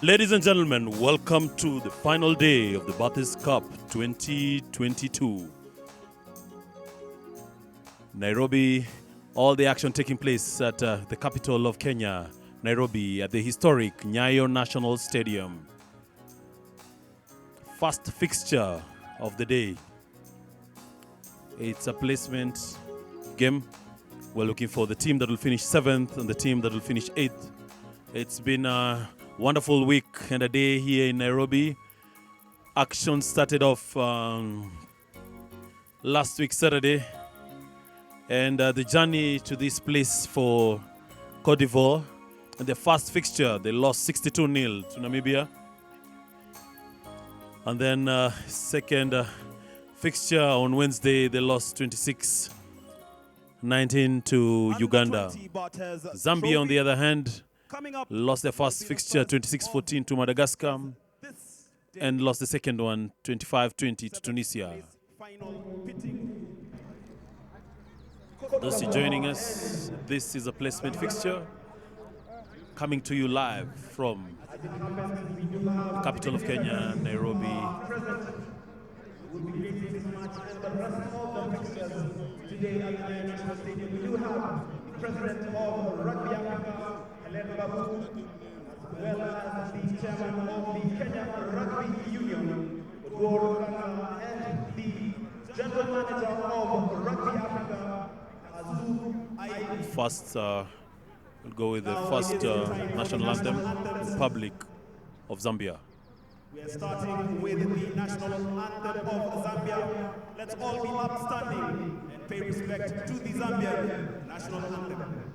Ladies and gentlemen, welcome to the final day of the Barthes Cup 2022. Nairobi, all the action taking place at the capital of Kenya, Nairobi, at the historic Nyayo National Stadium. First fixture of the day. It's a placement game. We're looking for the team that will finish 7th and the team that will finish 8th. It's been a wonderful week and a day here in Nairobi. Action started off last week, Saturday. And the journey to this place for Cote d'Ivoire, in the first fixture, they lost 62-0 to Namibia. And then second fixture on Wednesday, they lost 26-19 to Uganda. Zambia, on the other hand, lost their first fixture 26-14 to Madagascar and lost the second one 25-20 to Tunisia. Those who are joining us, this is a placement fixture coming to you live from the capital of Kenya, Nairobi. Today at the National Stadium, we do have the president of Rugby Africa, as well as the chairman of the Kenya Rugby Union, and the general manager of Rugby Africa. First, we'll go with the first national anthem, Republic of Zambia. We are starting with the national anthem of Zambia. Let's all be upstanding and pay respect to the Zambian national anthem.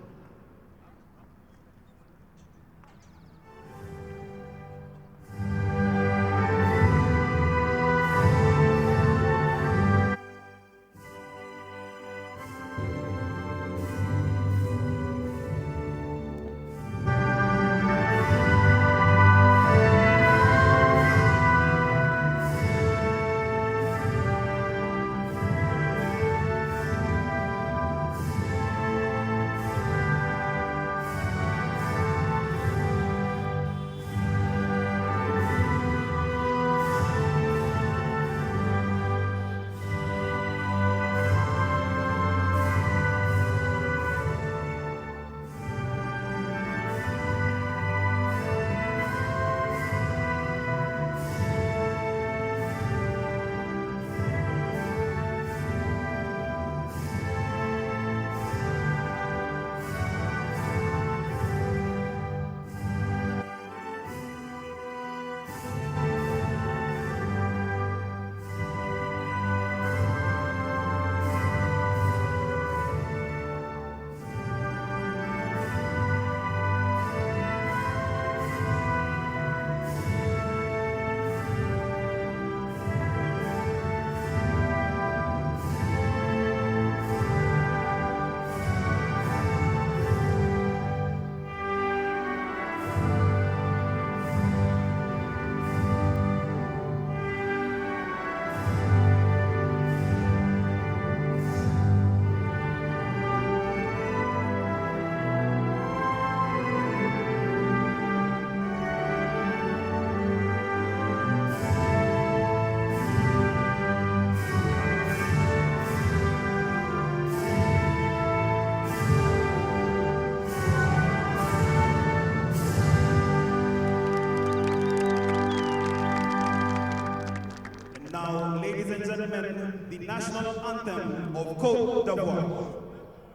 The national anthem of Cote d'Ivoire.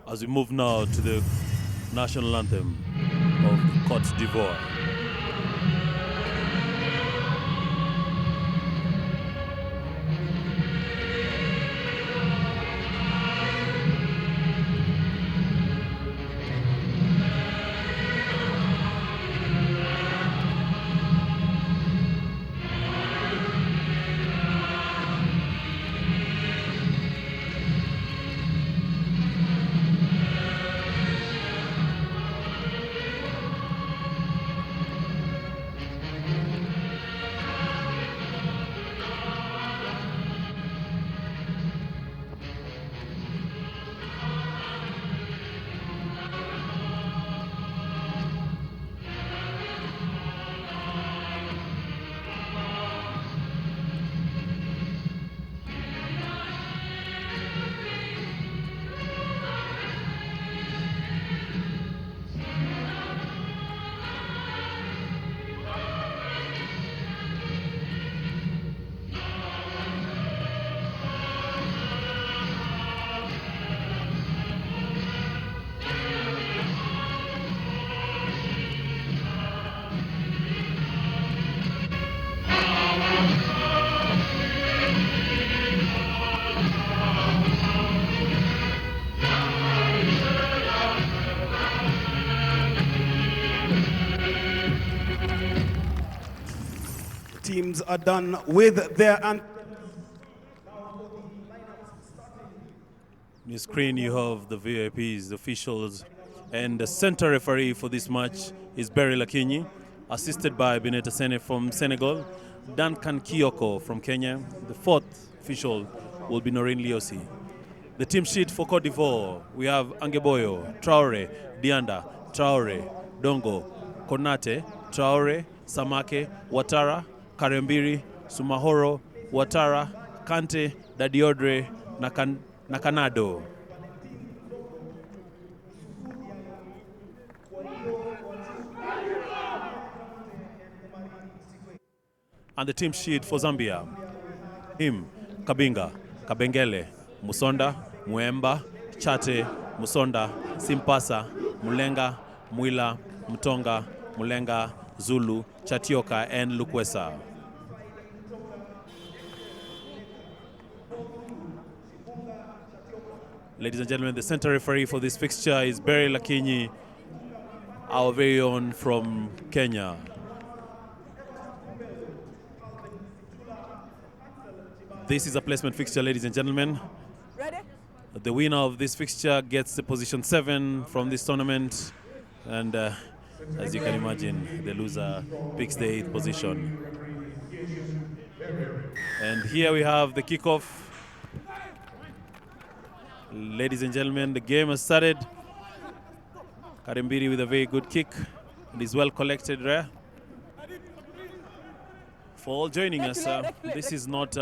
As we move now to the national anthem of Cote d'Ivoire. are done with their anthem. On your screen you have the VIPs, the officials, and the center referee for this match is Barry Lakinyi, assisted by Bineta Sene from Senegal, Duncan Kioko from Kenya. The fourth official will be Noreen Liosi. The team sheet for Cote d'Ivoire, we have Angeboyo, Traore, Dianda, Traore, Dongo, Konate, Traore, Samake, Ouattara, Karembiri, Sumahoro, Ouattara, Kante, Dadiodre, Nakanado. And the team sheet for Zambia, Kabinga, Kabengele, Musonda, Muemba, Chate, Musonda, Simpasa, Mulenga, Mwila, Mtonga, Mulenga, Zulu, Chatioka, and Lukwesa. Ladies and gentlemen, the center referee for this fixture is Barry Lakinyi, our very own from Kenya. This is a placement fixture, ladies and gentlemen. Ready? The winner of this fixture gets the position 7 from this tournament. And as you can imagine, the loser picks the 8th position. And here we have the kickoff. Ladies and gentlemen, the game has started. Karembiri with a very good kick. And is well collected there. For all joining us, this is not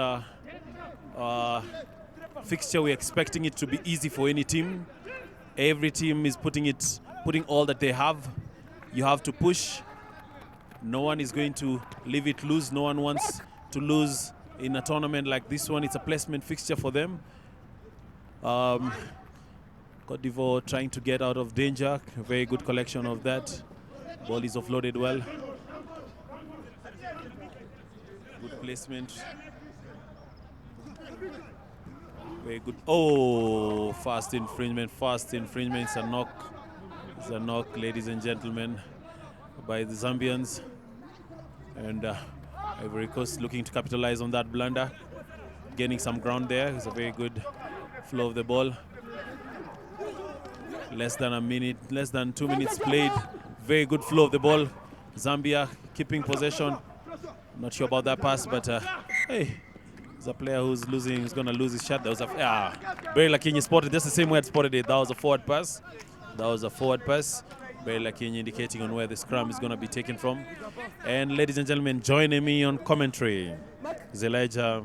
fixture we're expecting it to be easy for any team. Every team is putting all that they have. You have to push. No one is going to leave it loose. No one wants to lose in a tournament like this one. It's a placement fixture for them. Cote d'Ivoire trying to get out of danger. A very good collection of that. Ball is offloaded well. Good placement. Very good. Oh, fast infringement. It's a knock. It's a knock, ladies and gentlemen, by the Zambians. And Ivory Coast looking to capitalize on that blunder. Gaining some ground there. It's a very good flow of the ball. Less than 2 minutes played. Very good flow of the ball. Zambia keeping possession. Not sure about that pass, but hey. There's a player who's going to lose his shot. That was Barry Lakinyi spotted just the same way I spotted it. That was a forward pass. Barry Lakinyi indicating on where the scrum is going to be taken from. And ladies and gentlemen, joining me on commentary is Elijah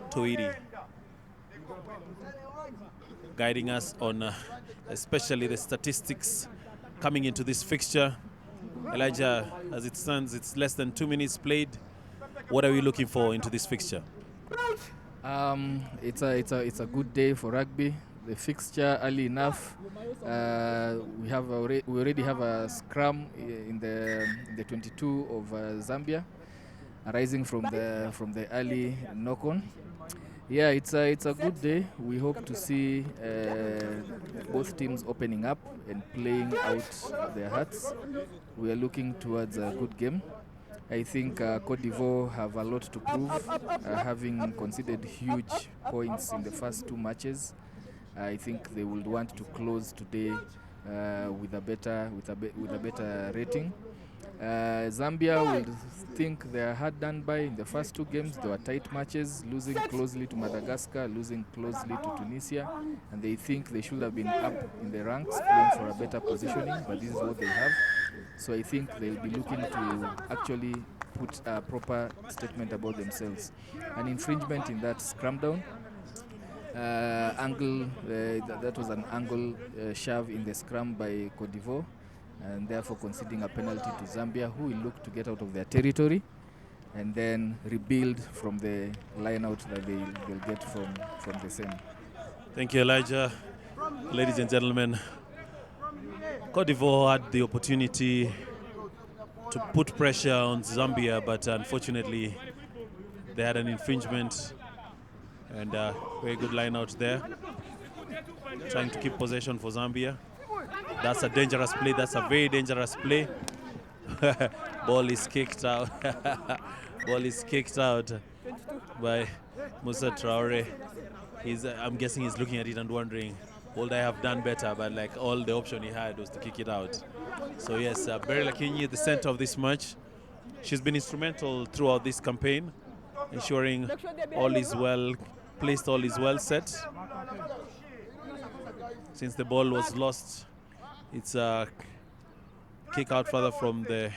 Toiri, guiding us on especially the statistics coming into this fixture. Elijah, as it stands, it's less than 2 minutes played. What are we looking for into this fixture? It's a good day for rugby. The fixture early enough. We already have a scrum in the 22 of Zambia, arising from the early knock-on. Yeah, it's a good day. We hope to see both teams opening up and playing out their hearts. We are looking towards a good game. I think Cote d'Ivoire have a lot to prove, having conceded huge points in the first 2 matches. I think they would want to close today with a better rating. Zambia will think they are hard done by in the first 2 games. They were tight matches, losing closely to Madagascar, losing closely to Tunisia, and they think they should have been up in the ranks, playing for a better positioning, but this is what they have. So I think they'll be looking to actually put a proper statement about themselves. An infringement in that scrum down. That was an angle shove in the scrum by Cote d'Ivoire, and therefore conceding a penalty to Zambia, who will look to get out of their territory and then rebuild from the line out that they'll get from the same. Thank you, Elijah. Ladies and gentlemen, Cote d'Ivoire had the opportunity to put pressure on Zambia, but unfortunately they had an infringement, and very good line out there, trying to keep possession for Zambia. That's a dangerous play. That's a very dangerous play. Ball is kicked out. Ball is kicked out by Musa Traore. I'm guessing he's looking at it and wondering, would I have done better? But like all the option he had was to kick it out. So yes, Beryl Akinyi at the center of this match. She's been instrumental throughout this campaign, ensuring all is well placed, all is well set. Since the ball was lost, it's a kick out further from the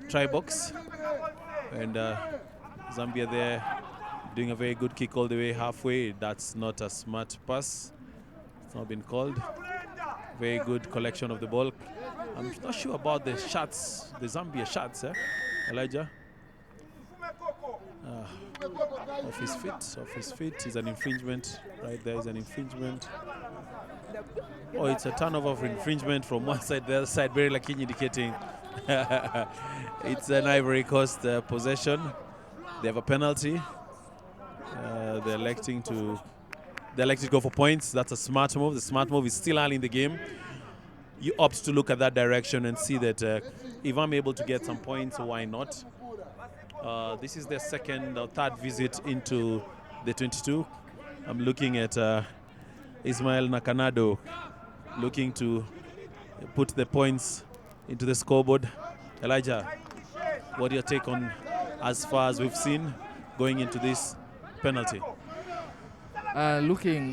try box. And Zambia there doing a very good kick all the way halfway. That's not a smart pass. It's not been called. Very good collection of the ball. I'm not sure about the shots, the Zambia shots, Elijah. Off his feet is an infringement. Right there is an infringement. Oh, it's a turnover for infringement from one side to the other side. Very lucky indicating it's an Ivory Coast possession. They have a penalty. They're electing to go for points. That's a smart move. The smart move is still early in the game. You opt to look at that direction and see that if I'm able to get some points, why not? This is their second or third visit into the 22. I'm looking at Ismael Nakanado looking to put the points into the scoreboard. Elijah, what your take on as far as we've seen going into this penalty? Looking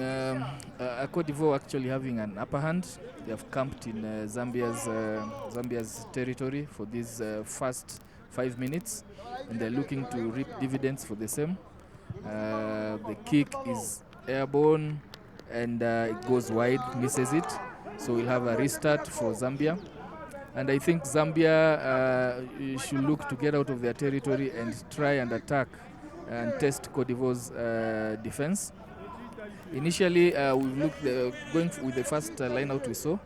Cote d'Ivoire actually having an upper hand. They have camped in Zambia's territory for these first 5 minutes, and they're looking to reap dividends for the same. The kick is airborne, and it goes wide, misses it. So we'll have a restart for Zambia. And I think Zambia should look to get out of their territory and try and attack and test Cote d'Ivoire's defense. Initially, we looked going with the first line out we saw.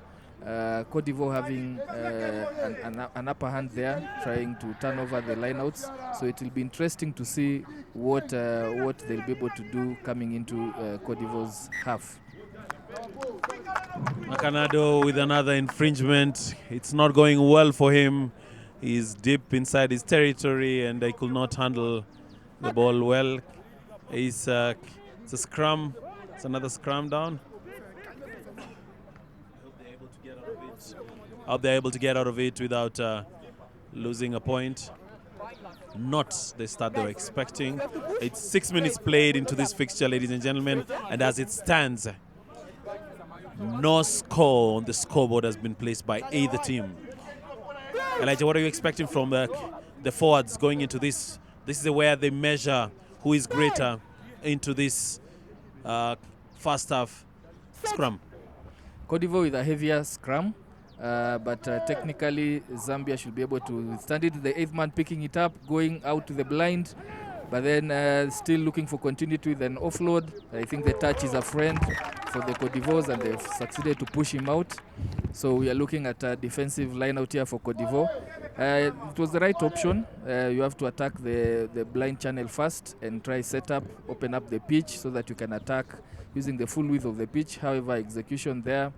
Cote d'Ivoire having an upper hand there, trying to turn over the lineouts. So it will be interesting to see what they'll be able to do coming into Cote d'Ivoire's half. Nakanado with another infringement. It's not going well for him. He's deep inside his territory and he could not handle the ball well. It's a scrum. It's another scrum down. I hope they're able to get out of it without losing a point. Not the start they were expecting. It's 6 minutes played into this fixture, ladies and gentlemen, and as it stands, no score on the scoreboard has been placed by either team. Elijah, what are you expecting from the forwards going into this? This is where they measure who is greater into this first half scrum. Cote d'Ivoire with a heavier scrum, but technically Zambia should be able to withstand it. The 8th man picking it up, going out to the blind, but then still looking for continuity with an offload. I think the touch is a friend for the Cote d'Ivoire, and they've succeeded to push him out. So we are looking at a defensive line out here for Cote d'Ivoire. It was the right option. You have to attack the blind channel first and try set up, open up the pitch so that you can attack using the full width of the pitch. However, execution there,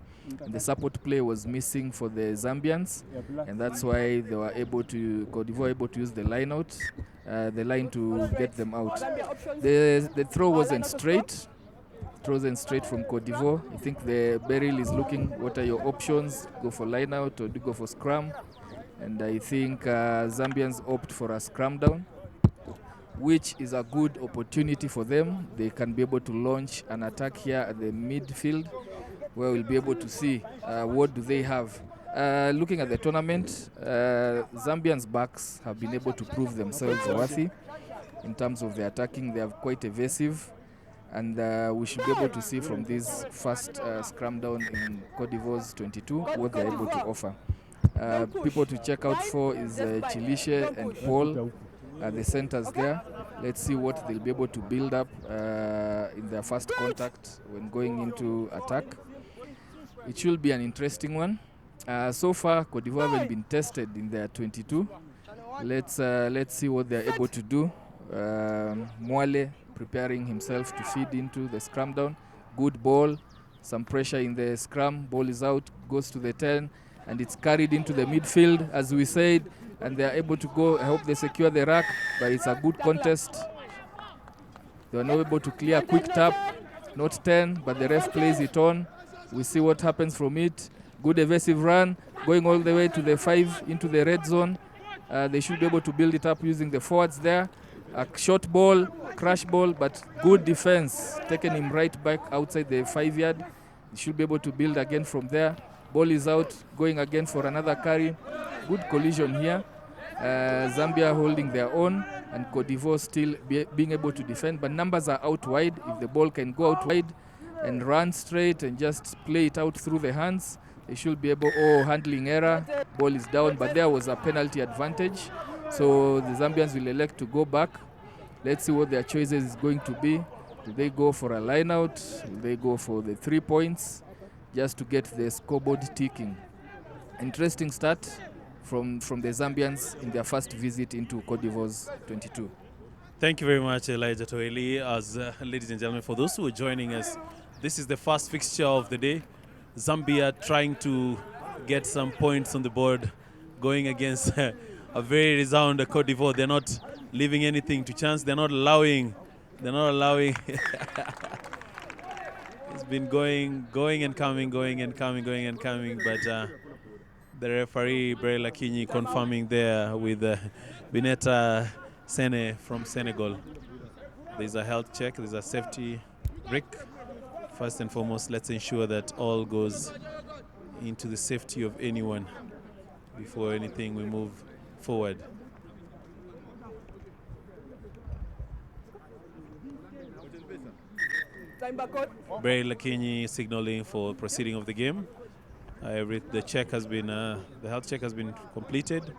and the support play was missing for the Zambians, and that's why they were able to, Cote d'Ivoire able to use the line out, the line to get them out. The throw wasn't straight. It wasn't straight from Cote d'Ivoire. I think the Beryl is looking, what are your options? Go for line out or do go for scrum? And I think Zambians opt for a scrum down, which is a good opportunity for them. They can be able to launch an attack here at the midfield, where we'll be able to see what do they have. Looking at the tournament, Zambians' backs have been able to prove themselves worthy in terms of their attacking. They are quite evasive, and we should be able to see from this first scrum down in Cote d'Ivoire's 22 what they're able to offer. People to check out for is Chilishe and Paul at the centers there. Let's see what they'll be able to build up in their first contact when going into attack. It should be an interesting one. So far, Cote d'Ivoire haven't been tested in their 22. Let's see what they're able to do. Mwale preparing himself to feed into the scrum down. Good ball, some pressure in the scrum. Ball is out, goes to the 10, and it's carried into the midfield. As we said, and they are able to go. I hope they secure the rack, but it's a good contest. They were not able to clear a quick tap, not 10, but the ref plays it on. We see what happens from it. Good evasive run, going all the way to the 5 into the red zone. They should be able to build it up using the forwards there. A short ball, crash ball, but good defense, taking him right back outside the 5-yard. They should be able to build again from there. Ball is out, going again for another carry. Good collision here. Zambia holding their own, and Cote d'Ivoire still being able to defend, but numbers are out wide. If the ball can go out wide and run straight and just play it out through the hands, they should be able. Oh, handling error, ball is down, but there was a penalty advantage, so the Zambians will elect to go back. Let's see what their choices is going to be. Do they go for a line out? Will they go for the 3 points just to get the scoreboard ticking? Interesting start from the Zambians in their first visit into Cote d'Ivoire's 22. Thank you very much, Elijah Toeli. As ladies and gentlemen, for those who are joining us, this is the first fixture of the day. Zambia trying to get some points on the board, going against a very resound Cote d'Ivoire. They're not leaving anything to chance. They're not allowing. It's been going and coming, but the referee, Bray Lakinyi, confirming there with Bineta Sene from Senegal. There's a health check, there's a safety break. First and foremost, let's ensure that all goes into the safety of anyone before anything we move forward. Bray Lakinyi signaling for proceeding of the game. The check has been, the health check has been completed.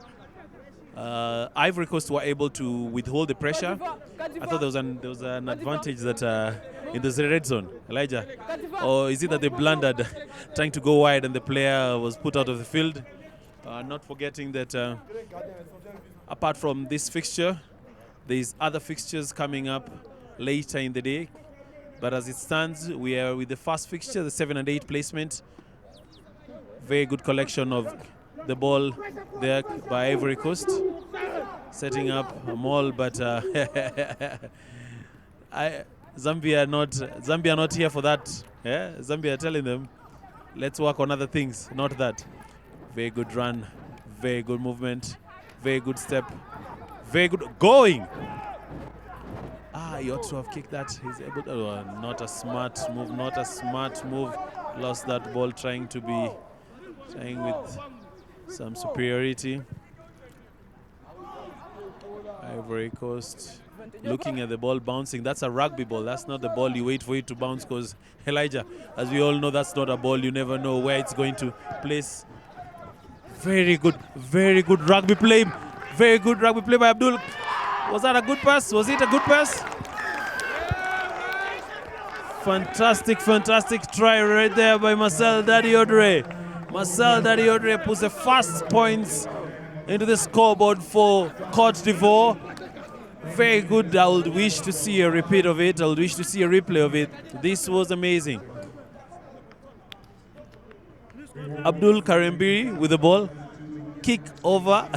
Ivory Coast were able to withhold the pressure. I thought there was an advantage that in the red zone, Elijah, or is it that they blundered, trying to go wide and the player was put out of the field? Not forgetting that apart from this fixture, there's other fixtures coming up later in the day. But as it stands, we are with the first fixture, the 7 and 8 placement. Very good collection of the ball there by Ivory Coast, setting up a maul, but Zambia not here for that. Yeah? Zambia telling them, let's work on other things, not that. Very good run, very good movement, very good step, very good going. He ought to have kicked that. He's able to, not a smart move. Lost that ball trying with some superiority. Ivory Coast looking at the ball bouncing. That's a rugby ball. That's not the ball you wait for it to bounce, because Elijah, as we all know, that's not a ball. You never know where it's going to place. Very good rugby play. Very good rugby play by Abdul. Was that a good pass? Was it a good pass? Fantastic try right there by Marcel Dadiodre. Marcel Dadiodre puts the first points into the scoreboard for Cote d'Ivoire. Very good. I would wish to see a repeat of it. I would wish to see a replay of it. This was amazing. Abdul Karembiri with the ball. Kick over.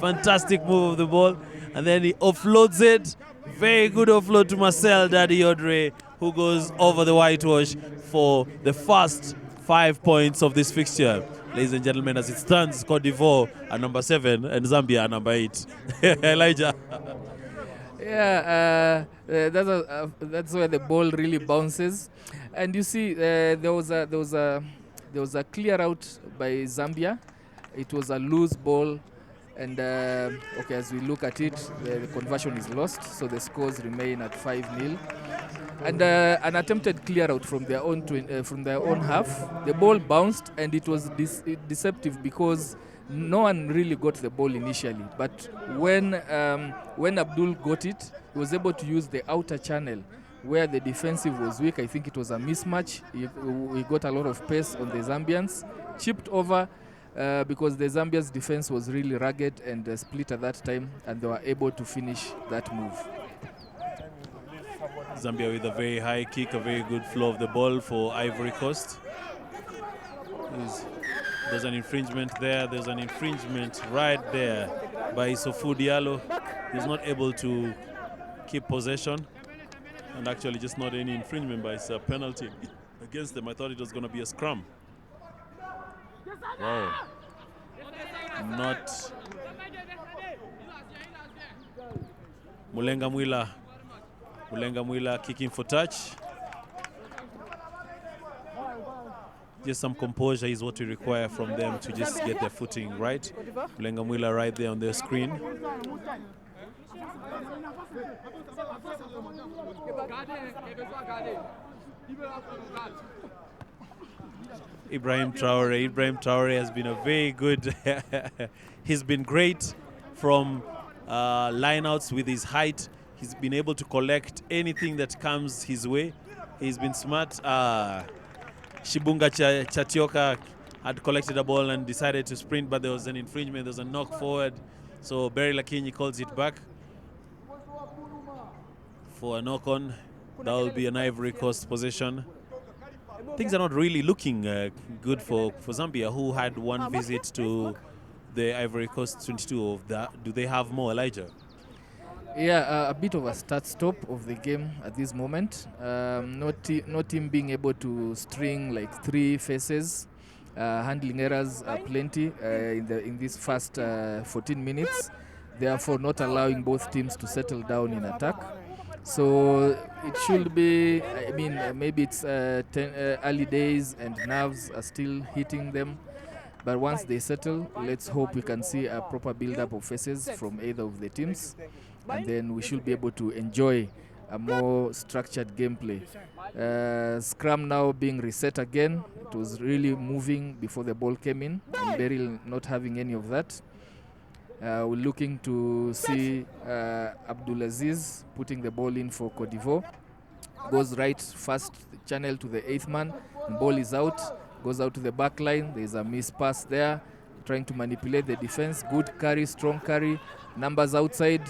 Fantastic move of the ball. And then he offloads it. Very good offload to Marcel Dadiodre, who goes over the whitewash for the first 5 points of this fixture. Ladies and gentlemen, as it stands, Cote d'Ivoire are number 7 and Zambia are number 8. Elijah. Yeah, that's where the ball really bounces. And you see, there was a clear out by Zambia. It was a loose ball. And okay, as we look at it, the conversion is lost, so the scores remain at 5-0. And an attempted clear out from their own half. The ball bounced, and it was deceptive because no one really got the ball initially. But when Abdul got it, he was able to use the outer channel where the defensive was weak. I think it was a mismatch. He got a lot of pace on the Zambians, chipped over. Because the Zambia's defense was really rugged and split at that time, and they were able to finish that move. Zambia with a very high kick, a very good flow of the ball for Ivory Coast. There's an infringement there. There's an infringement right there by Sofu Diallo. He's not able to keep possession. And actually just not any infringement, but it's a penalty against them. I thought it was going to be a scrum. Wow. Not Mulenga Mwila kicking for touch. Just some composure is what we require from them to just get their footing right. Mulenga Mwila right there on their screen. Ibrahim Traore has been a very good, he's been great from lineouts with his height. He's been able to collect anything that comes his way. He's been smart. Shibunga Chatioka had collected a ball and decided to sprint, but there was an infringement, there was a knock forward. So Barry Lakinyi calls it back for a knock on. That will be an Ivory Coast possession. Things are not really looking good for Zambia, who had one visit to the Ivory Coast 22 of that. Do they have more, Elijah? Yeah, a bit of a start-stop of the game at this moment. No team being able to string like 3 faces. Handling errors are plenty in this first 14 minutes. Therefore, not allowing both teams to settle down in attack. So it should be, I mean, maybe it's early days and nerves are still hitting them. But once they settle, let's hope we can see a proper build-up of faces from either of the teams. And then we should be able to enjoy a more structured gameplay. Scrum now being reset again. It was really moving before the ball came in, and Beryl not having any of that. We're looking to see Abdulaziz putting the ball in for Cote d'Ivoire. Goes right, first channel to the 8th man, and ball is out. Goes out to the back line. There's a miss pass there, trying to manipulate the defense. Good carry, strong carry. Numbers outside.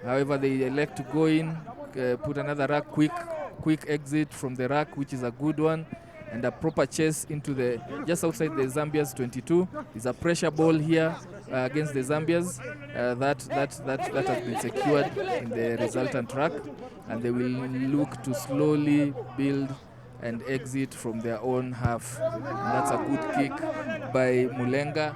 However, they elect to go in, put another rack, quick exit from the rack, which is a good one, and a proper chase into the, just outside the Zambia's 22. There's a pressure ball here against the Zambians. That has been secured in the resultant rack, and they will look to slowly build and exit from their own half. And that's a good kick by Mulenga.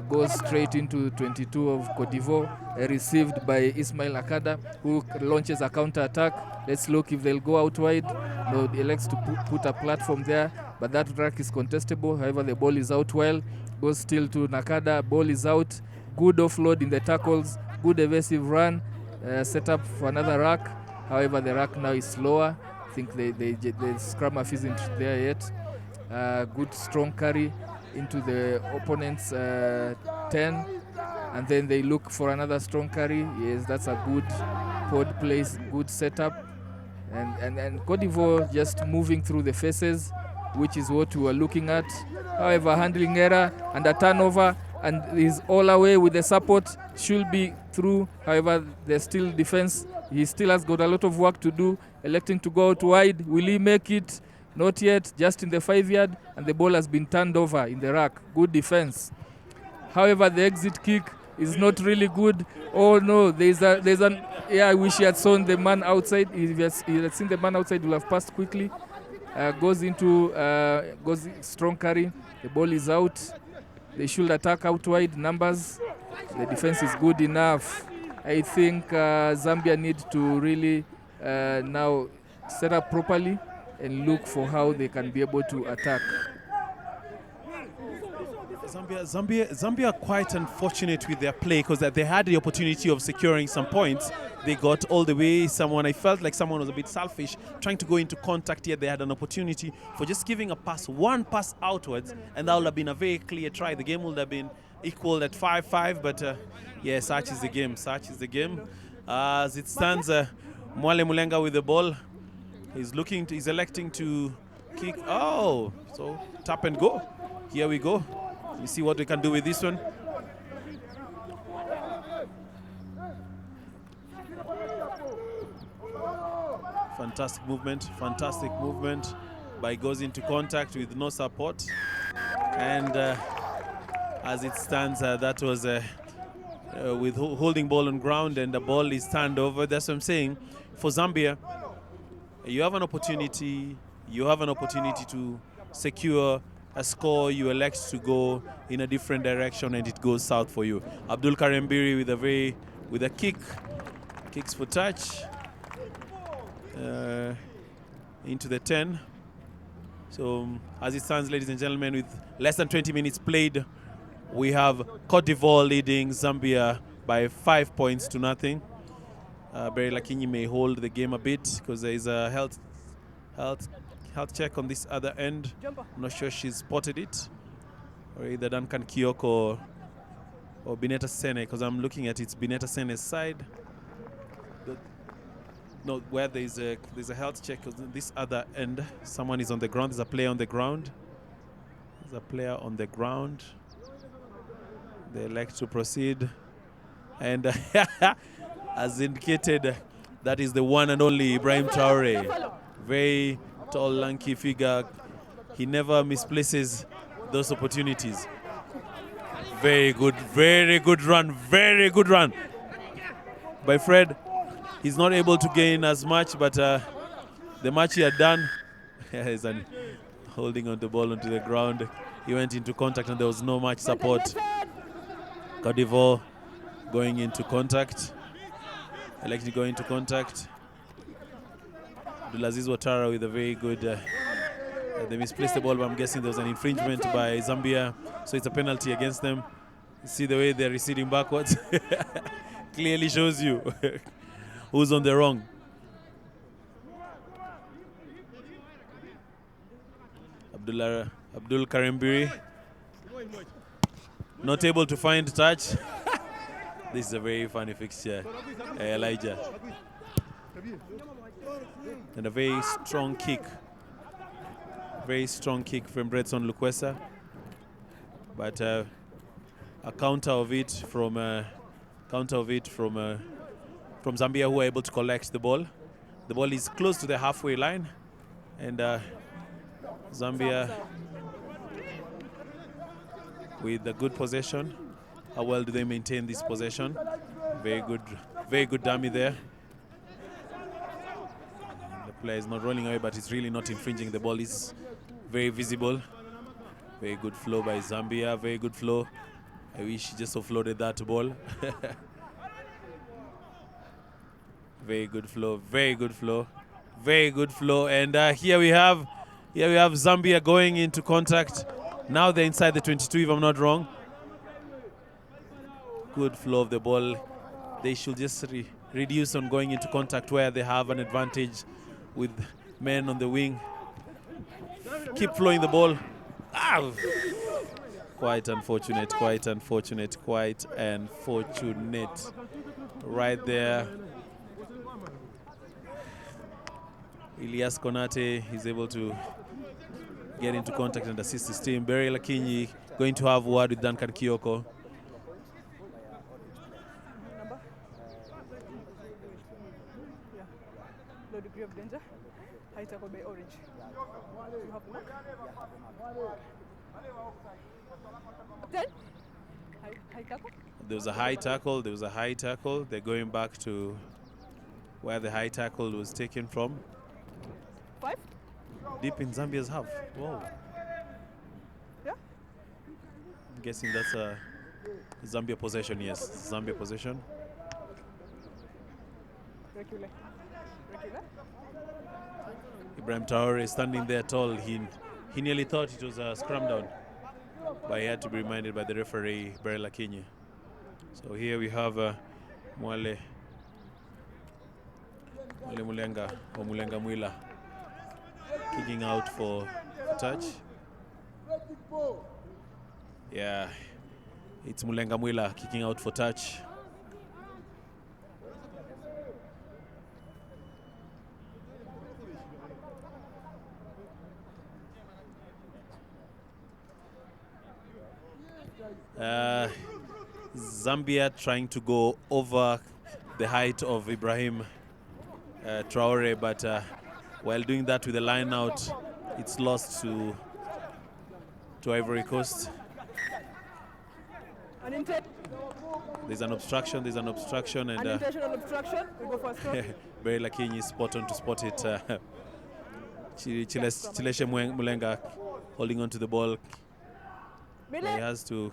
Goes straight into 22 of Cote d'Ivoire, received by Ismail Akada, who launches a counter-attack. Let's look if they'll go out wide. No, he elects to put a platform there, but that rack is contestable. However, the ball is out well. Goes still to Nakada, ball is out. Good offload in the tackles, good evasive run, set up for another rack. However, the rack now is slower. I think the scrum half isn't there yet. Good strong carry into the opponent's 10, and then they look for another strong carry. Yes, that's a good pod place, good setup, and Cote d'Ivoire just moving through the faces, which is what we were looking at. However, handling error and a turnover, and he's all away with the support, should be through. However, there's still defense. He still has got a lot of work to do, electing to go out wide. Will he make it? Not yet, just in the 5-yard, and the ball has been turned over in the rack. Good defense. However, the exit kick is not really good. Oh no, there's an, yeah, I wish he had seen the man outside. If he had seen the man outside, he would have passed quickly. Goes strong carry. The ball is out. They should attack out wide numbers. The defense is good enough. I think Zambia need to really now set up properly and look for how they can be able to attack. Zambia are quite unfortunate with their play, because they had the opportunity of securing some points. They got all the way. I felt like someone was a bit selfish, trying to go into contact here. They had an opportunity for just giving a pass, one pass outwards, and that would have been a very clear try. The game would have been equal at 5-5, but yeah, such is the game. As it stands, Mwale Mulenga with the ball. He's electing to kick. Oh, so tap and go. Here we go. You see what we can do with this one. Fantastic movement. But he goes into contact with no support. And as it stands, that was with holding ball on ground, and the ball is turned over. That's what I'm saying. For Zambia, you have an opportunity. You have an opportunity to secure a score. You elect to go in a different direction, and it goes south for you. Abdul Karembiri with a kick, kicks for touch into the 10. So as it stands, ladies and gentlemen, with less than 20 minutes played, we have Cote d'Ivoire leading Zambia by 5 points to nothing. Barry Lakinyi may hold the game a bit because there is a health check on this other end. I'm not sure she's spotted it, or either Duncan Kioko or Bineta Sene, because I'm looking at it's Bineta Sene's side. No, where there's a health check on this other end. Someone is on the ground. There's a player on the ground. There's a player on the ground. They elect to proceed, and as indicated, that is the one and only Ibrahim Traore. Very tall, lanky figure. He never misplaces those opportunities. Very good run by Fred. He's not able to gain as much, but the match he had done, he's holding on the ball onto the ground. He went into contact and there was no much support. Cote d'Ivoire going into contact. Electing to go into contact. Abdulaziz Ouattara with a very good, they misplaced the ball, but I'm guessing there was an infringement by Zambia, so it's a penalty against them. You see the way they're receding backwards? Clearly shows you who's on the wrong. Abdul Karembiri not able to find touch. This is a very funny fixture, Elijah. And a very strong kick. Very strong kick from Bretson Lukwesa. But a counter of it from Zambia, who are able to collect the ball. The ball is close to the halfway line, and Zambia with a good possession. How well do they maintain this possession? Very good dummy there. The player is not rolling away, but it's really not infringing. The ball is very visible. Very good flow by Zambia, very good flow. I wish he just offloaded that ball. Very good flow, very good flow, very good flow. And here we have Zambia going into contact. Now they're inside the 22, if I'm not wrong. Good flow of the ball. They should just reduce on going into contact where they have an advantage with men on the wing. Keep flowing the ball. Ah! Quite unfortunate. Right there. Elias Konate is able to get into contact and assist his team. Barry Lakinyi going to have a word with Duncan Kioko. Low degree of danger. High tackle by Orange. You have mark. Then high tackle. There was a high tackle. They're going back to where the high tackle was taken from. 5. Deep in Zambia's half. Whoa. Yeah. I'm guessing that's a Zambia possession. Yes, Zambia possession. Regular. Ibrahim Traore standing there tall. He nearly thought it was a scrum down, but he had to be reminded by the referee, Barry Lakinyi. So here we have Mwale Mulenga or Mulenga Mwila kicking out for touch. Yeah, it's Mulenga Mwila kicking out for touch. Zambia trying to go over the height of Ibrahim Traore, but while doing that with the line out, it's lost to to Ivory Coast. There's an obstruction, and unintentional obstruction. We go for a stop. Barry Lakinyi is spot on to spot it. Chileshe Mulenga holding on to the ball. He has to.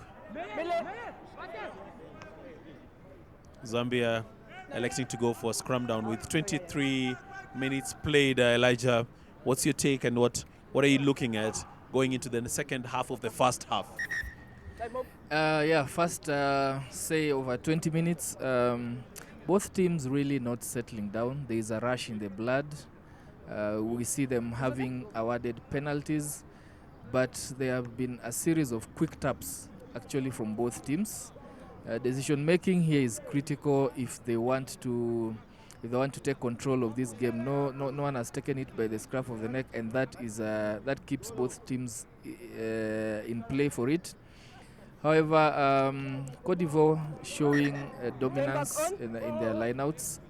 Zambia electing to go for a scrum down with 23 minutes played. Elijah, what's your take and what are you looking at going into the second half of the first half? First, say over 20 minutes. Both teams really not settling down. There is a rush in the blood. We see them having awarded penalties, but there have been a series of quick taps actually from both teams. Decision making here is critical if they want to take control of this game. No one has taken it by the scruff of the neck, and that keeps both teams in play for it. However, Cote d'Ivoire showing dominance in their lineouts,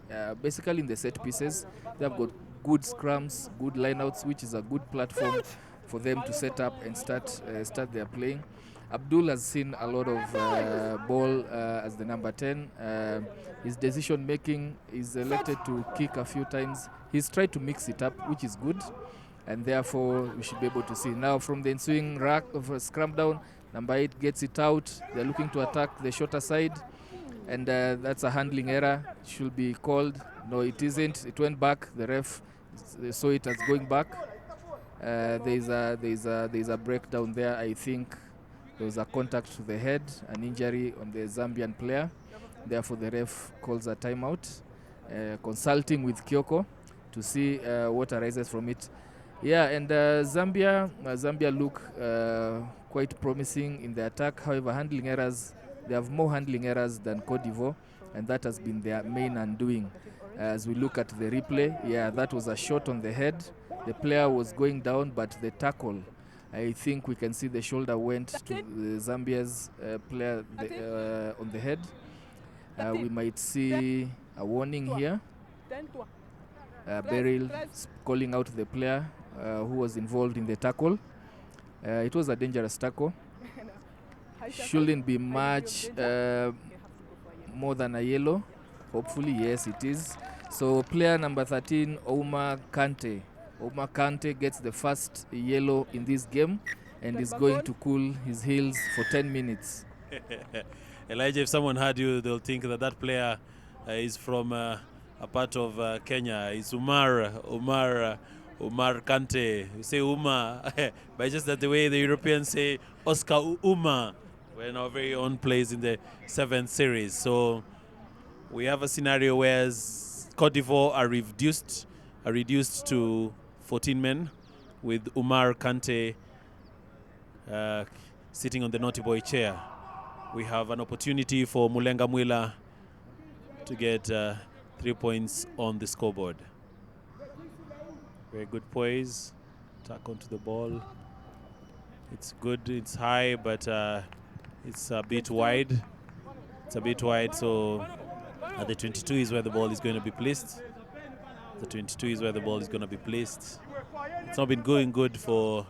basically in the set pieces. They have got good scrums, good lineouts, which is a good platform for them to set up and start their playing. Abdul has seen a lot of ball as the number 10. His decision making is elected to kick a few times. He's tried to mix it up, which is good, and therefore we should be able to see. Now from the ensuing rack of a scrum down, number 8 gets it out. They're looking to attack the shorter side, and that's a handling error. It should be called. No, it isn't. It went back. The ref saw it as going back. There's a breakdown there. I think there was a contact to the head, an injury on the Zambian player. Therefore, the ref calls a timeout, consulting with Kyoko to see what arises from it. Yeah, and Zambia look quite promising in the attack. However, handling errors, they have more handling errors than Cote d'Ivoire, and that has been their main undoing. As we look at the replay, that was a shot on the head. The player was going down, but the tackle, I think we can see the shoulder went to the Zambia's player on the head. We might see a warning here. Beryl calling out the player who was involved in the tackle. It was a dangerous tackle. Shouldn't be much more than a yellow. Hopefully, yes, it is. So player number 13, Omar Kante. Omar Kante gets the first yellow in this game and is going to cool his heels for 10 minutes. Elijah, if someone heard you, they'll think that player is from a part of Kenya. It's Umar Kante. You say Uma, but just that the way the Europeans say Oscar Uma, when our very own plays in the 7th series. So we have a scenario where Cote d'Ivoire are reduced to 14 men, with Umar Kante sitting on the naughty boy chair. We have an opportunity for Mulenga Mwila to get 3 points on the scoreboard. Very good poise, tack onto the ball. It's good, it's high, but it's a bit wide. So at the 22 is where the ball is going to be placed. The 22 is where the ball is going to be placed. It's not been going good for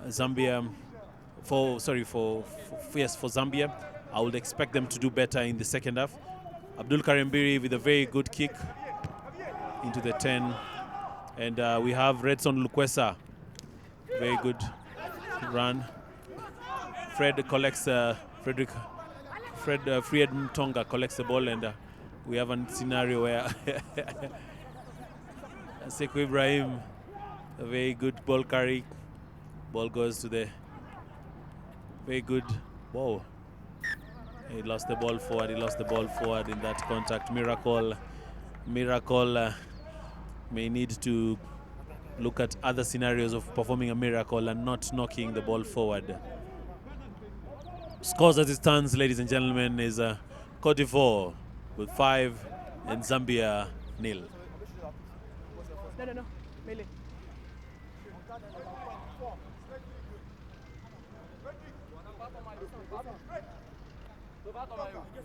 Zambia. For Zambia. I would expect them to do better in the second half. Abdul Karembiri with a very good kick into the 10. And we have Redson Lukwesa. Very good run. Fred collects Fried Mtonga collects the ball, and we have a scenario where Sekou Ibrahim, a very good ball carry. Ball goes to the very good ball. He lost the ball forward. In that contact. Miracle may need to look at other scenarios of performing a miracle and not knocking the ball forward. Scores as it stands, ladies and gentlemen, is Cote d'Ivoire with 5 and Zambia 0. No. Melee.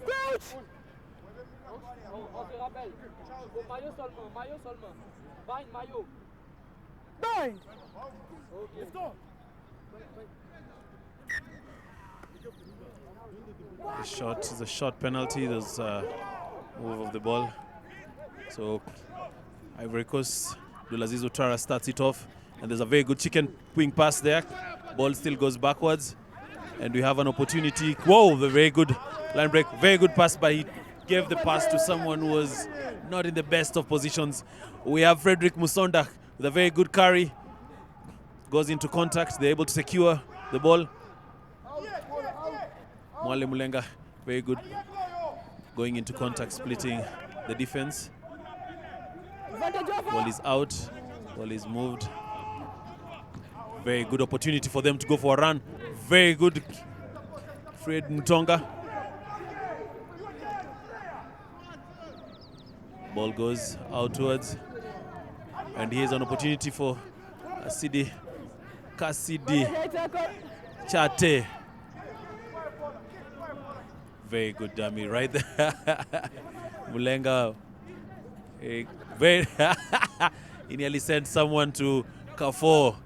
Coach! On se rappelle, au maillot seulement. Bind maillot. Bind! Okay. The shot is a shot penalty. There's a move of the ball. So Ivory Coast, Abdulaziz Ouattara starts it off, and there's a very good chicken wing pass there. Ball still goes backwards, and we have an opportunity. Whoa, the very good line break, very good pass, but he gave the pass to someone who was not in the best of positions. We have Frederick Musonda with a very good carry. Goes into contact, they're able to secure the ball. Mwale Mulenga, very good. Going into contact, splitting the defense. Ball is out, ball is moved. Very good opportunity for them to go for a run. Very good, Fred Mutonga. Ball goes outwards, and here's an opportunity for Kasidi Chate. Very good dummy right there. Mulenga, very he nearly sent someone to Kafo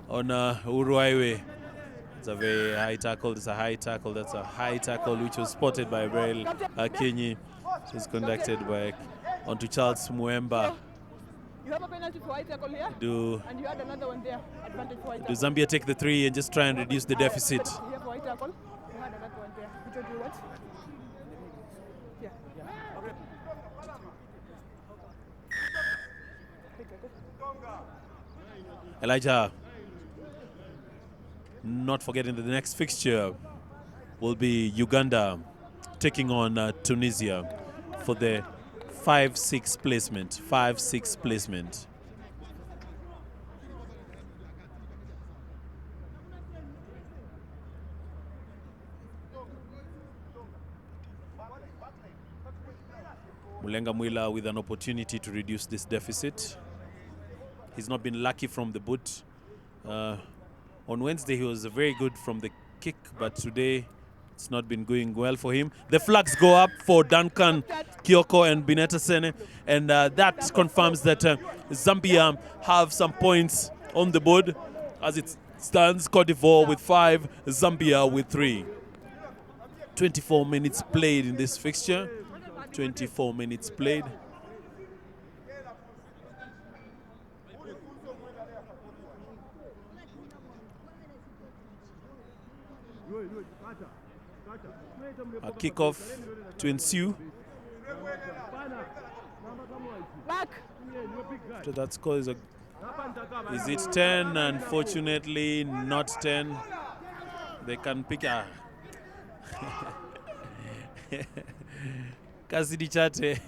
on Uhuru Highway. It's a very high tackle. It's a high tackle. That's a high tackle which was spotted by Brel Akinyi. It was conducted by onto Charles Muemba. You have a penalty for high tackle here, and you had another one there. Advantage for high tackle. Do Zambia take the 3 and just try and reduce the deficit? Here for high tackle, you had another one there. Which one do you want? Yeah. Okay. Elijah, not forgetting that the next fixture will be Uganda taking on Tunisia for the 5-6 placement. 5-6 placement. Mulenga Mwila with an opportunity to reduce this deficit. He's not been lucky from the boot. On Wednesday, he was very good from the kick, but today it's not been going well for him. The flags go up for Duncan Kioko and Bineta Sene, and that confirms that Zambia have some points on the board. As it stands, Cote d'Ivoire with 5, Zambia with 3. 24 minutes played in this fixture. 24 minutes played. A kickoff to ensue. So that score is it 10? Unfortunately, not 10. They can pick a Kasidi Chate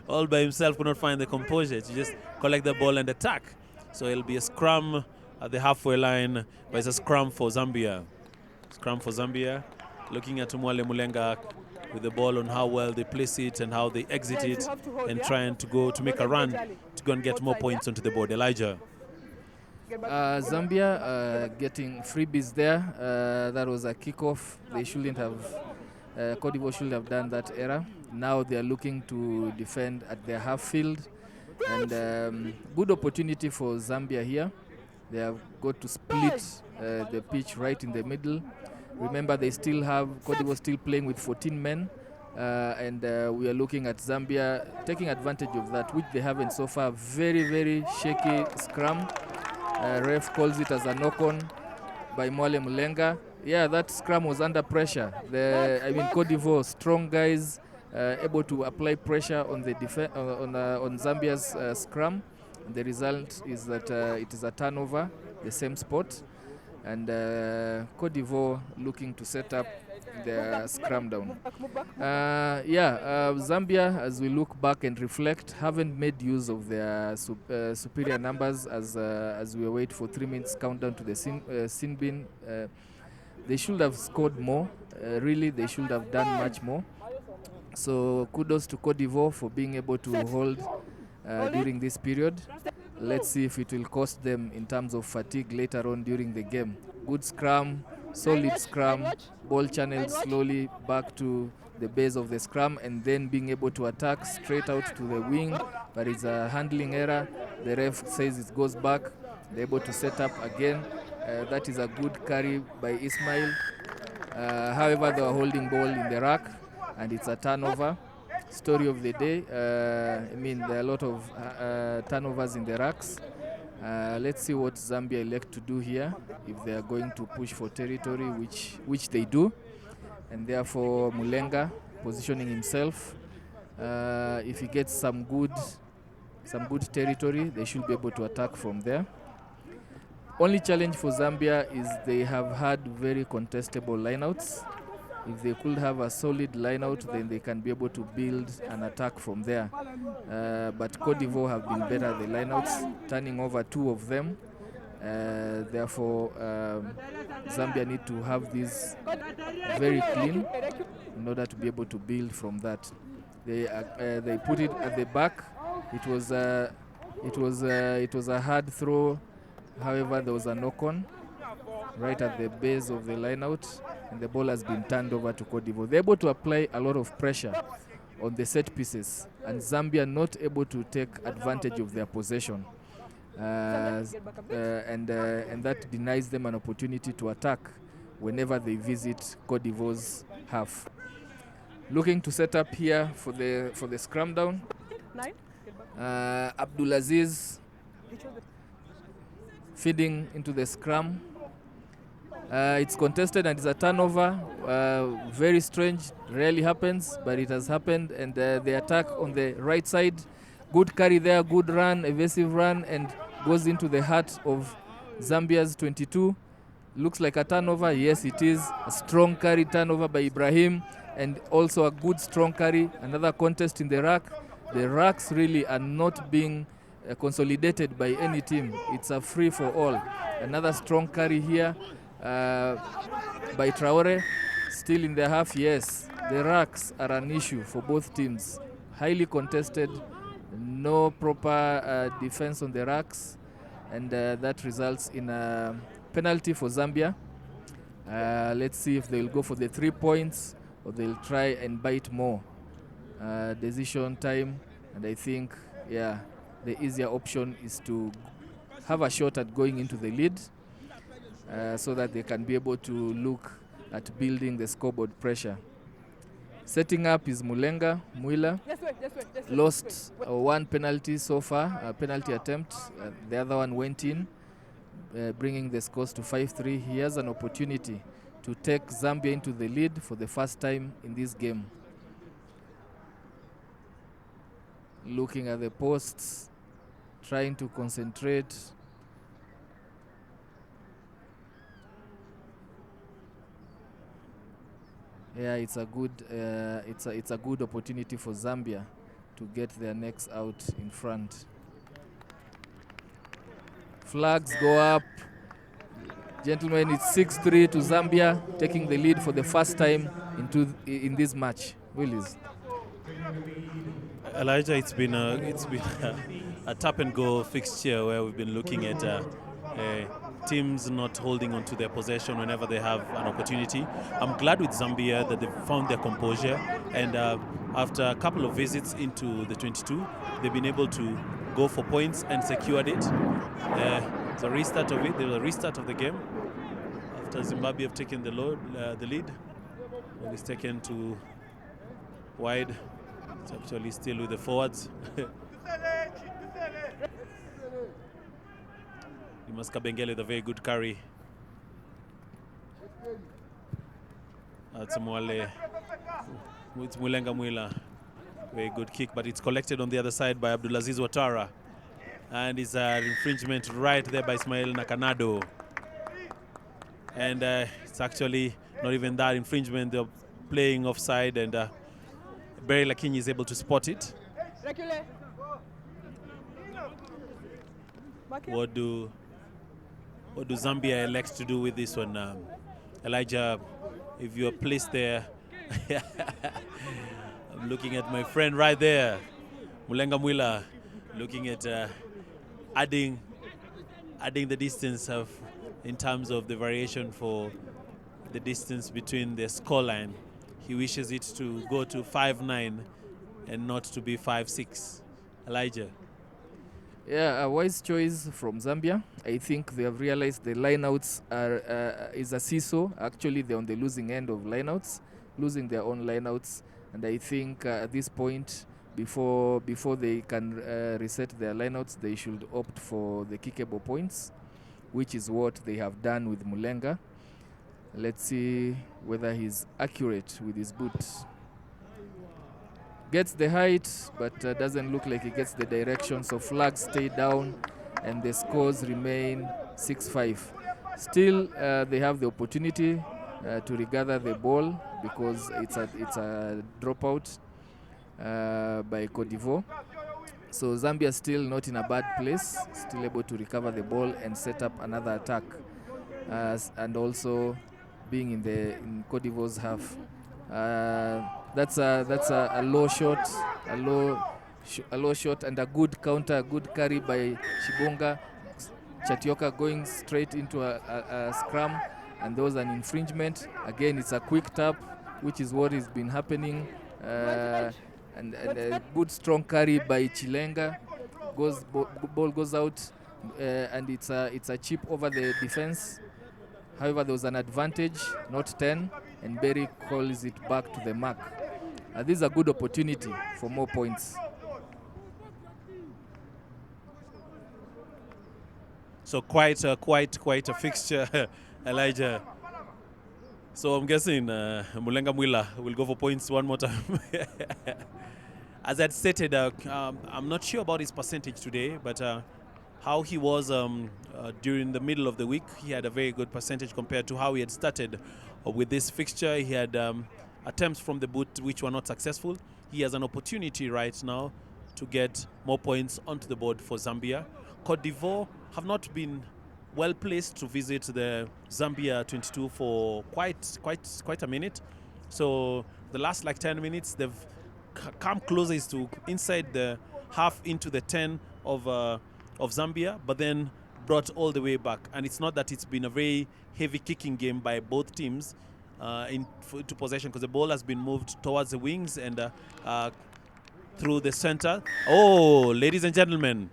all by himself could not find the composure to just collect the ball and attack. So it'll be a scrum at the halfway line, but it's a scrum for Zambia. Scrum for Zambia. Looking at Mwale Mulenga with the ball on how well they place it and how they exit it, and trying to go to make a run to go and get more points onto the board. Elijah. Zambia getting freebies there. That was a kickoff. They shouldn't have, Cote d'Ivoire should have done that error. Now they are looking to defend at their half field. And good opportunity for Zambia here. They have got to split the pitch right in the middle. Remember, they still have, Cote d'Ivoire still playing with 14 men. And we are looking at Zambia taking advantage of that, which they haven't so far. Very, very shaky scrum. Ref calls it as a knock-on by Mwale Mulenga. Yeah, that scrum was under pressure. Cote d'Ivoire, strong guys, able to apply pressure on the on Zambia's scrum. And the result is that it is a turnover, the same spot. And Cote d'Ivoire looking to set up their scrum down. Zambia, as we look back and reflect, haven't made use of their superior numbers as we wait for 3 minutes countdown to the sin bin. They should have scored more. Really, they should have done much more. So kudos to Cote d'Ivoire for being able to hold during this period. Let's see if it will cost them in terms of fatigue later on during the game. Good scrum, solid scrum, ball channeled slowly back to the base of the scrum, and then being able to attack straight out to the wing. But it's a handling error. The ref says it goes back. They're able to set up again. That is a good carry by Ismail. However, they were holding ball in the rack, and it's a turnover. Story of the day. I mean, there are a lot of turnovers in the racks. Let's see what Zambia elect to do here, if they are going to push for territory, which they do. And therefore, Mulenga positioning himself. If he gets some good territory, they should be able to attack from there. Only challenge for Zambia is they have had very contestable lineouts. If they could have a solid lineout, then they can be able to build an attack from there. But Cote d'Ivoire have been better at the lineouts, turning over 2 of them. Therefore, Zambia need to have this very clean in order to be able to build from that. They put it at the back. It was a hard throw. However, there was a knock-on right at the base of the lineout, and the ball has been turned over to Cote d'Ivoire. They're able to apply a lot of pressure on the set pieces, and Zambia not able to take advantage of their possession. And that denies them an opportunity to attack whenever they visit Cote d'Ivoire's half. Looking to set up here for the scrum down. Abdulaziz feeding into the scrum. It's contested and it's a turnover. Very strange, rarely happens, but it has happened. And the attack on the right side, good carry there, good run, evasive run, and goes into the heart of Zambia's 22. Looks like a turnover. Yes, it is. A strong carry turnover by Ibrahim, and also a good strong carry. Another contest in the rack. The racks really are not being consolidated by any team. It's a free for all. Another strong carry here by Traore. Still in the half. Yes, the racks are an issue for both teams. Highly contested. No proper defense on the racks, and that results in a penalty for Zambia. Let's see if they'll go for the 3 points or they'll try and bite more. Decision time, and I think, yeah, the easier option is to have a shot at going into the lead so that they can be able to look at building the scoreboard pressure. Setting up is Mulenga Mwila. Lost 1 penalty so far, a penalty attempt. The other one went in, bringing the scores to 5-3. He has an opportunity to take Zambia into the lead for the first time in this game. Looking at the posts, trying to concentrate. Yeah, it's a good it's a good opportunity for Zambia to get their necks out in front. Flags go up. Gentlemen, it's 6-3 to Zambia, taking the lead for the first time in this match. Willis. Elijah, it's been a tap and go fixture where we've been looking at teams not holding on to their possession whenever they have an opportunity. I'm glad with Zambia that they've found their composure, and after a couple of visits into the 22, they've been able to go for points and secured it. It's a restart of it. There was a restart of the game after Zimbabwe have taken the lead. Well, it's taken to wide. It's actually still with the forwards. Dimas Kabengele with a very good carry. That's Mwale. It's Mulenga Mwila. Very good kick, but it's collected on the other side by Abdulaziz Ouattara. And it's an infringement right there by Ismail Nakanado. And it's actually not even that infringement. They're playing offside, and Barry Lakinyi is able to spot it. What do Zambia elect to do with this one? Elijah, if you are placed there, I'm looking at my friend right there, Mulenga Mwila, looking at adding the distance in terms of the variation for the distance between the scoreline. He wishes it to go to 5-9 and not to be 5-6. Elijah. Yeah, a wise choice from Zambia. I think they have realized the lineouts is a seesaw. Actually, they're on the losing end of lineouts, losing their own lineouts. And I think at this point, before they can reset their lineouts, they should opt for the kickable points, which is what they have done with Mulenga. Let's see whether he's accurate with his boots. Gets the height, but doesn't look like he gets the direction, so flags stay down and the scores remain 6-5. Still, they have the opportunity to regather the ball because it's a dropout by Cote d'Ivoire. So Zambia still not in a bad place, still able to recover the ball and set up another attack, and also being in Cote d'Ivoire's half. That's a low shot, a low shot, and a good counter, a good carry by Shibonga. Chatioka going straight into a scrum, and there was an infringement. Again, it's a quick tap, which is what has been happening. And a good strong carry by Chilenga. Ball goes out, and it's a chip over the defense. However, there was an advantage, not 10, and Berry calls it back to the mark. This is a good opportunity for more points. So quite a fixture, Elijah. So I'm guessing Mulenga Mwila will go for points one more time. As I'd stated, I'm not sure about his percentage today, but how he was during the middle of the week, he had a very good percentage compared to how he had started with this fixture. He had attempts from the boot which were not successful. He has an opportunity right now to get more points onto the board for Zambia. Cote d'Ivoire have not been well placed to visit the Zambia 22 for quite a minute. So the last like 10 minutes, they've come closer to inside the half into the 10 of Zambia, but then brought all the way back. And it's not that it's been a very heavy kicking game by both teams into possession, because the ball has been moved towards the wings and through the center. Oh, ladies and gentlemen,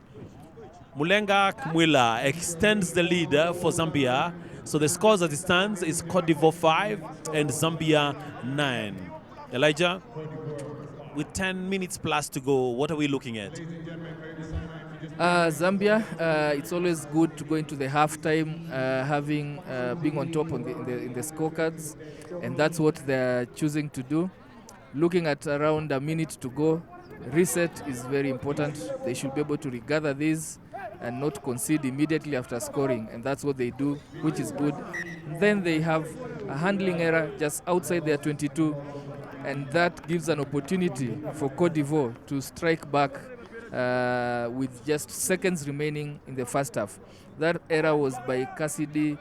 Mulenga Mwila extends the lead for Zambia. So the scores as it stands is Cote d'Ivoire 5 and Zambia 9. Elijah, with 10 minutes plus to go, what are we looking at? Zambia, it's always good to go into the halftime having being on top in the scorecards, and that's what they're choosing to do. Looking at around a minute to go, reset is very important. They should be able to regather these and not concede immediately after scoring, and that's what they do, which is good. Then they have a handling error just outside their 22, and that gives an opportunity for Cote d'Ivoire to strike back with just seconds remaining in the first half. That error was by Cassidy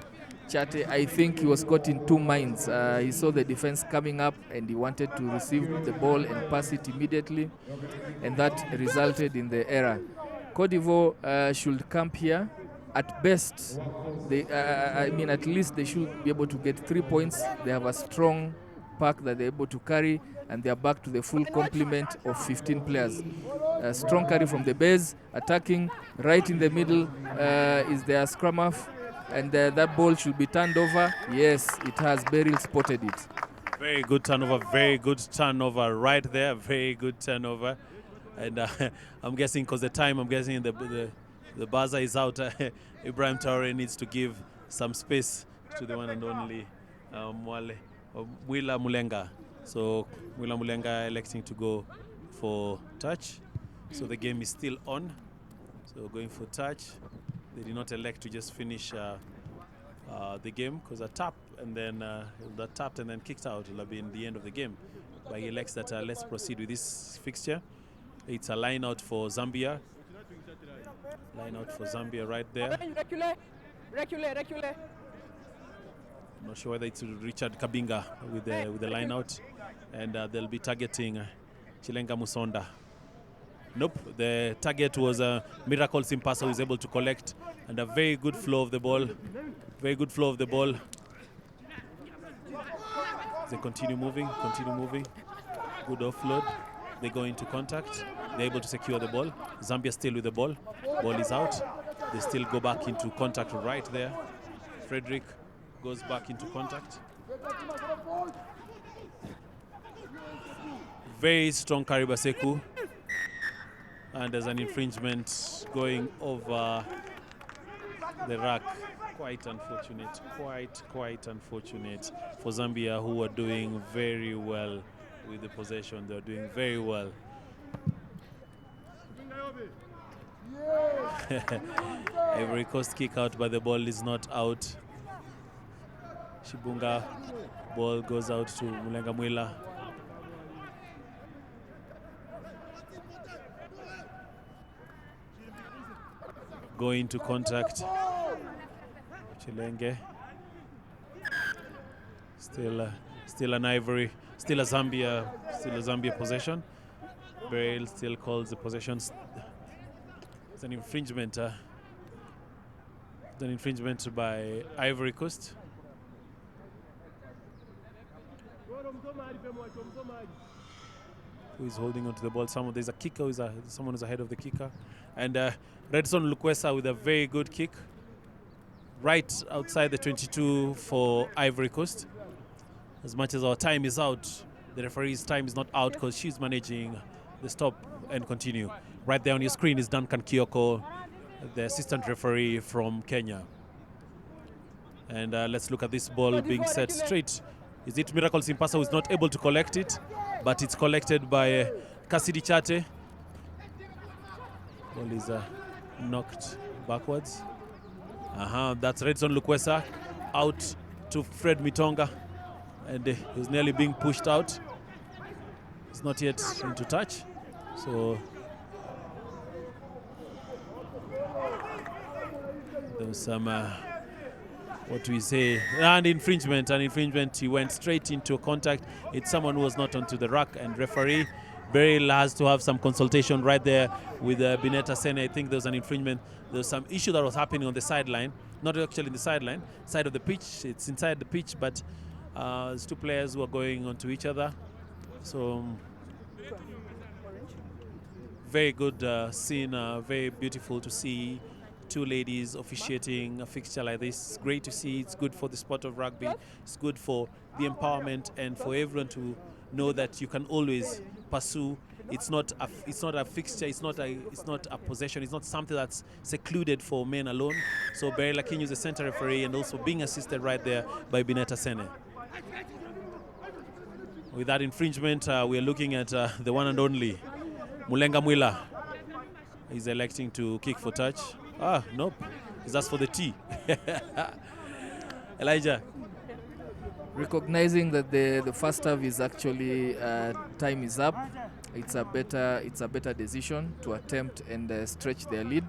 Chate. I think he was caught in two minds. He saw the defense coming up and he wanted to receive the ball and pass it immediately, and that resulted in the error. Cote d'Ivoire should camp here. At best, at least they should be able to get 3 points. They have a strong pack that they're able to carry, and they're back to the full complement of 15 players. Strong carry from the base, attacking right in the middle is their scrum half, and that ball should be turned over. Yes, it has. Beryl spotted it. Very good turnover right there. Very good turnover. And I'm guessing because the buzzer is out, Ibrahim Traore needs to give some space to the one and only Mwila Mulenga. So Mwila Mulenga electing to go for touch. So the game is still on. So going for touch. They did not elect to just finish the game because a tap and then that tapped and then kicked out will have been the end of the game. But he elects that let's proceed with this fixture. It's a line out for Zambia. Line out for Zambia right there. Reculé. I'm not sure whether it's Richard Kabinga with the line out, and they'll be targeting Chilenga Musonda. Nope, the target was Miracle Simpasa, who is able to collect, and a very good flow of the ball. Very good flow of the ball. They continue moving. Good offload. They go into contact. They're able to secure the ball. Zambia still with the ball. Ball is out. They still go back into contact right there. Frederick goes back into contact. Very strong Karibaseku. And there's an infringement going over the rack. Quite unfortunate, quite unfortunate for Zambia, who are doing very well with the possession. They're doing very well. Ivory Coast kick out, but the ball is not out. Shibunga, ball goes out to Mulenga Mwila. Going to contact. Chilenge. Still a Zambia possession. Beryl still calls the possession. It's an infringement. It's an infringement by Ivory Coast. Who is holding onto the ball? There's a kicker. Someone is ahead of the kicker, and Redson Lukwesa with a very good kick, right outside the 22 for Ivory Coast. As much as our time is out, the referee's time is not out because she's managing the stop and continue. Right there on your screen is Duncan Kioko, the assistant referee from Kenya. And let's look at this ball being set straight. Is it Miracle Simpasa who is not able to collect it? But it's collected by Cassidy Chate. Ball is knocked backwards. That's Redson Lukwesa out to Fred Mitonga. And he's nearly being pushed out. It's not yet into touch. So there's some, what do we say? An infringement. He went straight into contact. It's someone who was not onto the rack, and referee Beryl has to have some consultation right there with Bineta Sene. I think there was an infringement. There was some issue that was happening on the sideline. Not actually in the sideline, side of the pitch. It's inside the pitch, but there's two players who are going onto each other. So very good scene, very beautiful to see two ladies officiating a fixture like this. It's great to see. It's good for the sport of rugby. It's good for the empowerment and for everyone to know that you can always pursue. It's not a fixture. It's not a possession. It's not something that's secluded for men alone. So Beryl Akinyi is the center referee and also being assisted right there by Bineta Sene. With that infringement, we are looking at the one and only Mulenga Mwila. He's electing to kick for touch. Nope. It's just for the T. Elijah. Recognizing that the first half is actually time is up, it's a better decision to attempt and stretch their lead.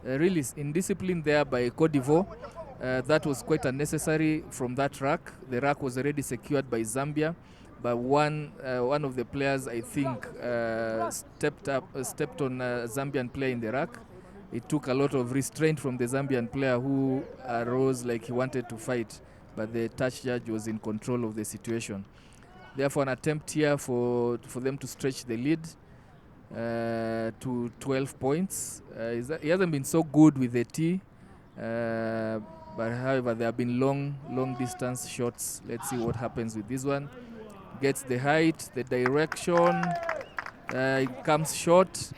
Really indiscipline there by Cote d'Ivoire. That was quite unnecessary from that rack. The rack was already secured by Zambia, but one of the players, I think, stepped on a Zambian player in the rack. It took a lot of restraint from the Zambian player, who arose like he wanted to fight, but the touch judge was in control of the situation. Therefore, an attempt here for them to stretch the lead to 12 points. He hasn't been so good with the T, but however, there have been long distance shots. Let's see what happens with this one. Gets the height, the direction, it comes short,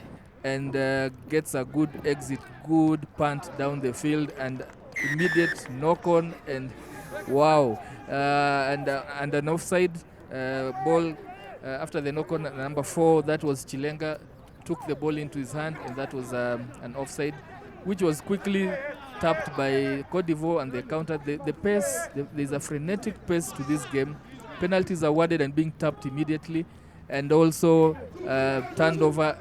and gets a good exit, good punt down the field, and immediate knock on, and wow, and an offside ball after the knock on. Number 4, that was Chilenga, took the ball into his hand, and that was an offside, which was quickly tapped by Cote d'Ivoire, and they countered. The pace, there's a frenetic pace to this game. Penalties awarded and being tapped immediately, and also turned over.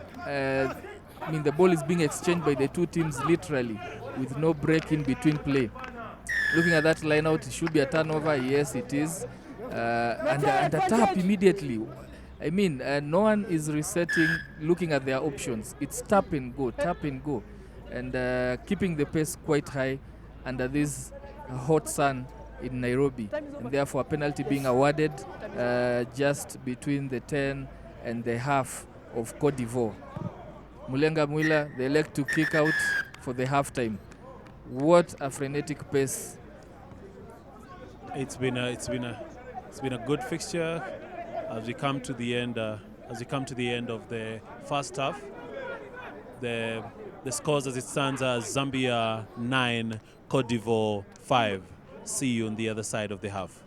I mean, the ball is being exchanged by the two teams literally, with no break in between play. Looking at that line out, it should be a turnover. Yes, it is. And a tap immediately. I mean, no one is resetting, looking at their options. It's tap and go, and keeping the pace quite high under this hot sun in Nairobi, and therefore a penalty being awarded just between the 10 and the half of Cote d'Ivoire. Mulenga Mwila, they elect to kick out for the halftime. What a frenetic pace. It's been a good fixture as we come to the end of the first half. The scores as it stands are Zambia 9, Cote d'Ivoire 5. See you on the other side of the half.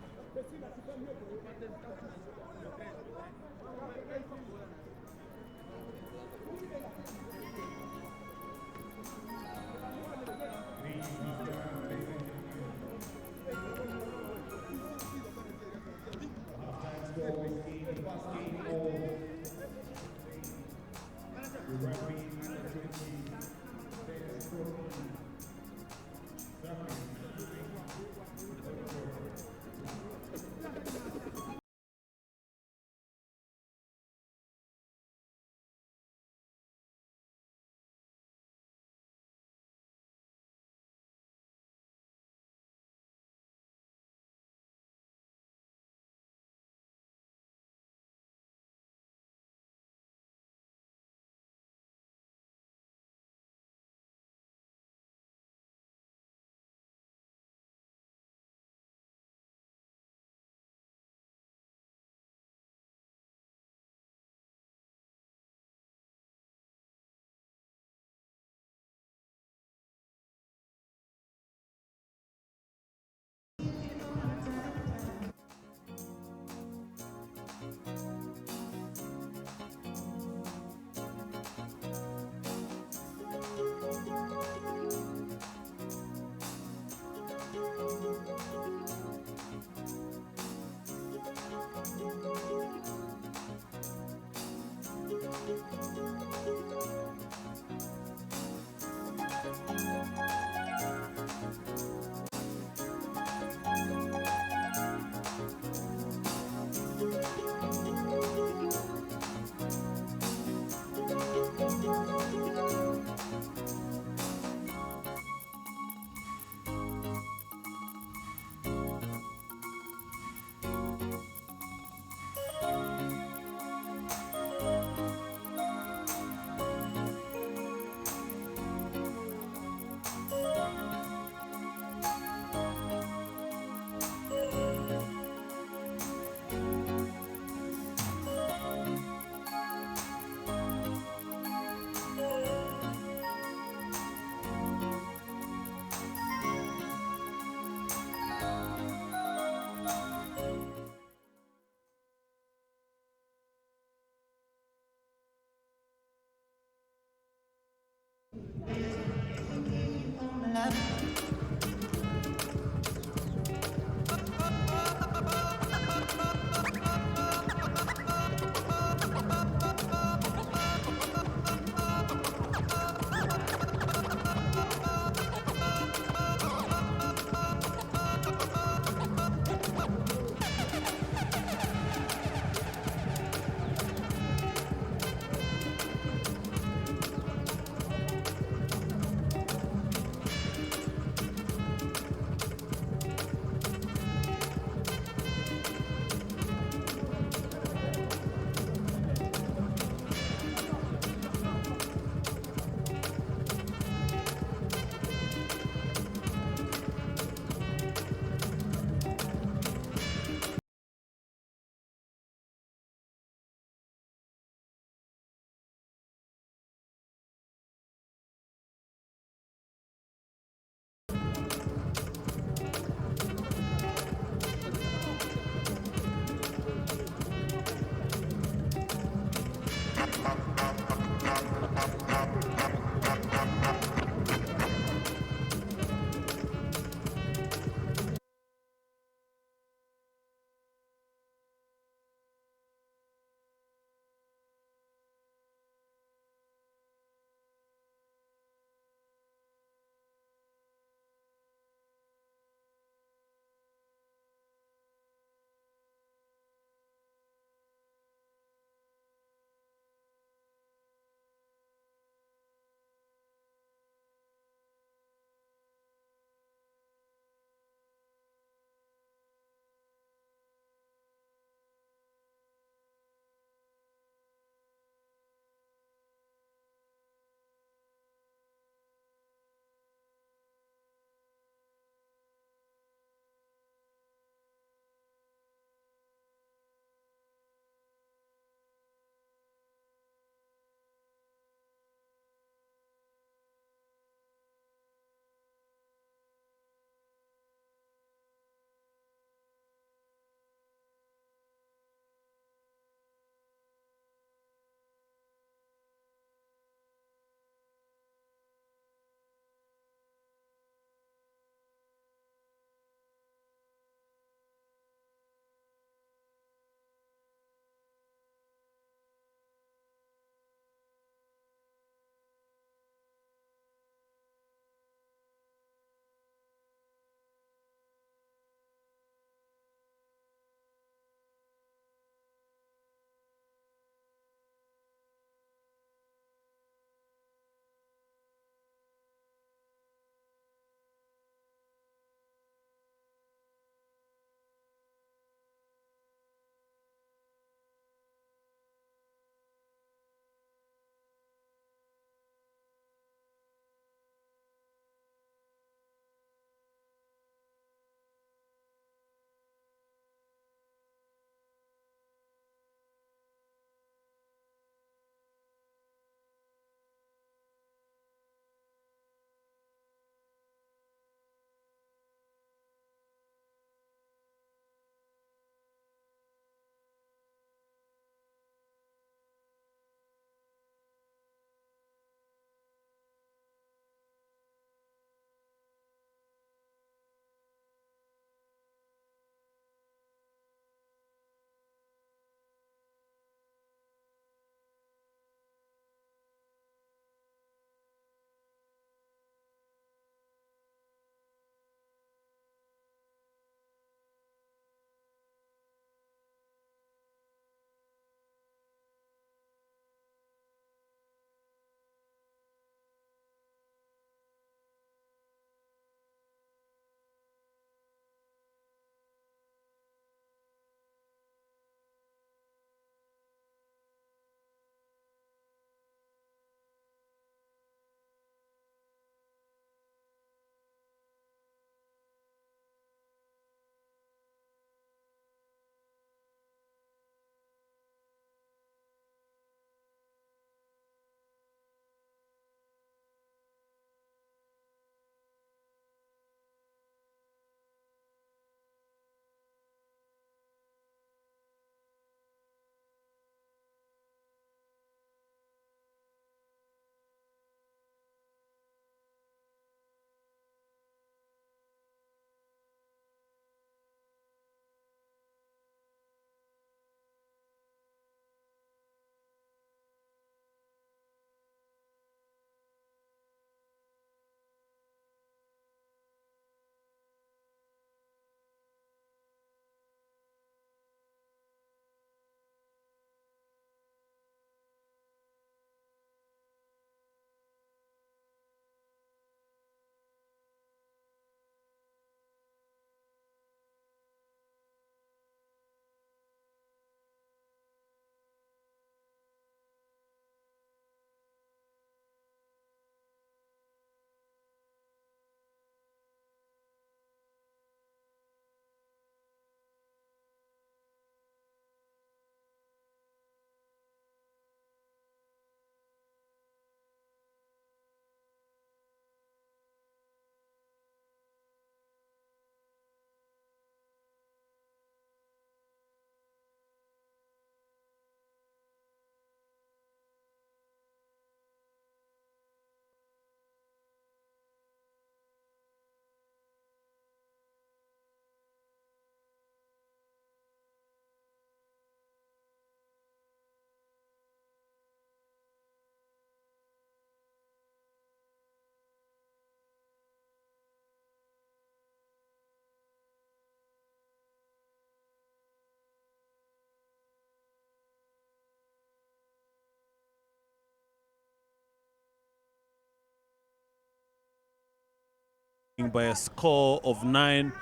by a score of 9,